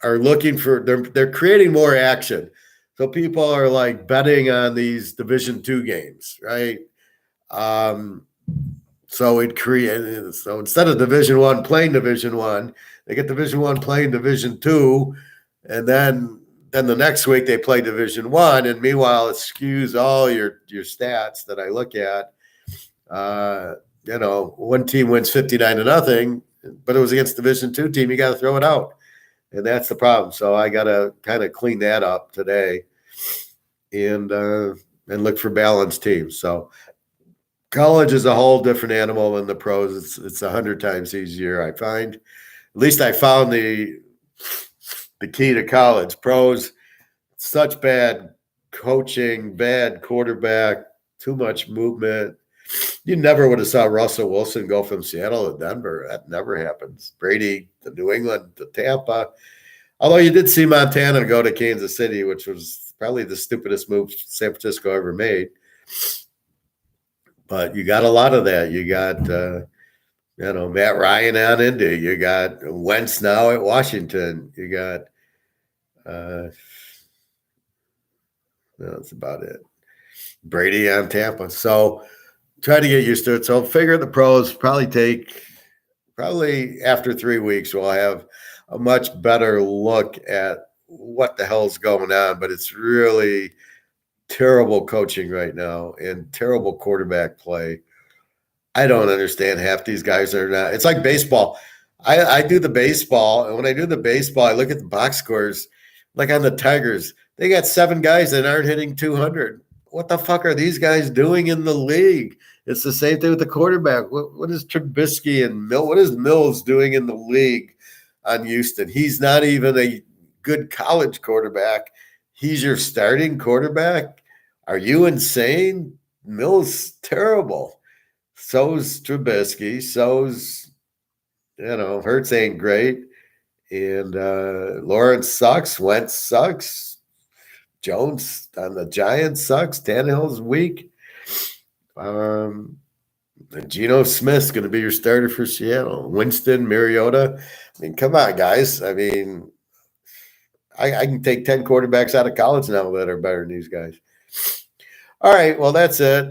are looking for. They're creating more action, so people are like betting on these Division Two games, right? So instead of Division One playing Division One, they get Division One playing Division Two, and then the next week they play Division One, and meanwhile it skews all your stats that I look at. One team wins 59-0, but it was against Division Two team. You got to throw it out, and that's the problem. So I got to kind of clean that up today, and look for balanced teams. So. College is a whole different animal than the pros. It's 100 times easier, I find. At least I found the key to college. Pros, such bad coaching, bad quarterback, too much movement. You never would have saw Russell Wilson go from Seattle to Denver. That never happens. Brady to New England to Tampa. Although you did see Montana go to Kansas City, which was probably the stupidest move San Francisco ever made. But you got a lot of that. You got, Matt Ryan out Indy. You got Wentz now at Washington. You got That's about it. Brady on Tampa. So try to get used to it. So figure the pros probably after 3 weeks, we'll have a much better look at what the hell's going on. But it's really terrible coaching right now and terrible quarterback play. I don't understand half these guys are not. It's like baseball. I do the baseball, and when I do the baseball, I look at the box scores. Like on the Tigers, they got 7 guys that aren't hitting 200. What the fuck are these guys doing in the league? It's the same thing with the quarterback. What is Trubisky and What is Mills doing in the league on Houston? He's not even a good college quarterback. He's your starting quarterback. Are you insane? Mills terrible. So's Trubisky. So's, Hurts ain't great. And Lawrence sucks. Wentz sucks. Jones on the Giants sucks. Tannehill's weak. Geno Smith's going to be your starter for Seattle. Winston, Mariota. I mean, come on, guys. I mean, I can take 10 quarterbacks out of college now that are better than these guys. All right, well, that's it.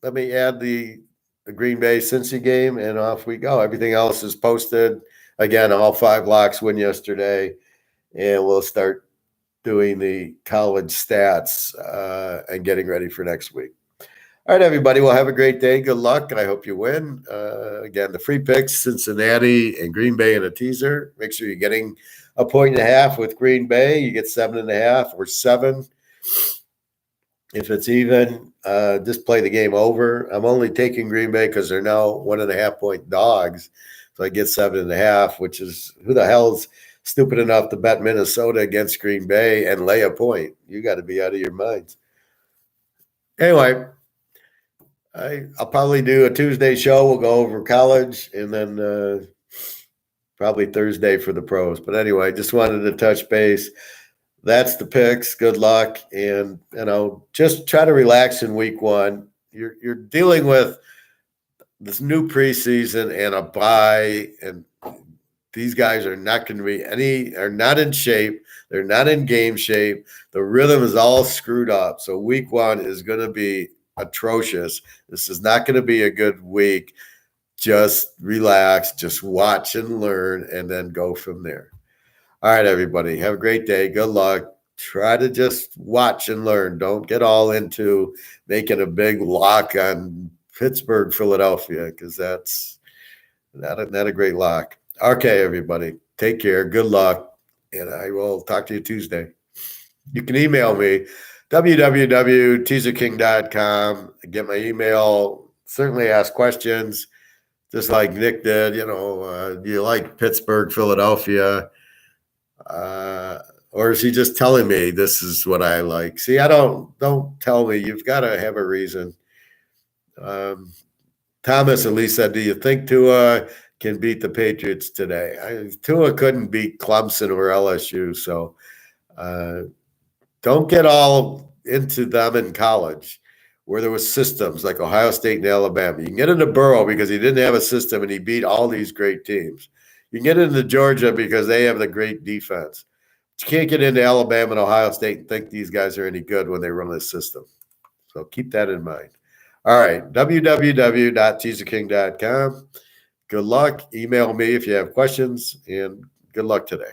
Let me add the Green Bay Cincy game, and off we go. Everything else is posted. Again, all 5 locks win yesterday, and we'll start doing the college stats and getting ready for next week. All right, everybody. Well, have a great day. Good luck. I hope you win. Again, the free picks, Cincinnati and Green Bay in a teaser. Make sure you're getting a 1.5 with Green Bay. You get 7.5 or 7. If it's even, just play the game over. I'm only taking Green Bay because they're now 1.5-point dogs. So I get 7.5, which is, who the hell's stupid enough to bet Minnesota against Green Bay and lay a point? You got to be out of your minds. Anyway, I'll probably do a Tuesday show. We'll go over college, and then probably Thursday for the pros. But anyway, just wanted to touch base. That's the picks. Good luck, and just try to relax in week 1. You're dealing with this new preseason and a bye, and these guys are not going to be are not in shape. They're not in game shape. The rhythm is all screwed up. So week 1 is going to be atrocious. This is not going to be a good week. Just relax, just watch and learn, and then go from there. All right, everybody. Have a great day. Good luck. Try to just watch and learn. Don't get all into making a big lock on Pittsburgh, Philadelphia, because that's not a great lock. Okay, everybody. Take care. Good luck. And I will talk to you Tuesday. You can email me, www.teaserking.com. Get my email. Certainly ask questions, just like Nick did. Do you like Pittsburgh, Philadelphia? Or is he just telling me this is what I like? See, don't tell me. You've got to have a reason. Thomas at least said, do you think Tua can beat the Patriots today? Tua couldn't beat Clemson or LSU, so don't get all into them in college where there was systems like Ohio State and Alabama. You can get into Burrow because he didn't have a system and he beat all these great teams. You can get into Georgia because they have the great defense. But you can't get into Alabama and Ohio State and think these guys are any good when they run this system. So keep that in mind. All right, www.teaserking.com. Good luck. Email me if you have questions, and good luck today.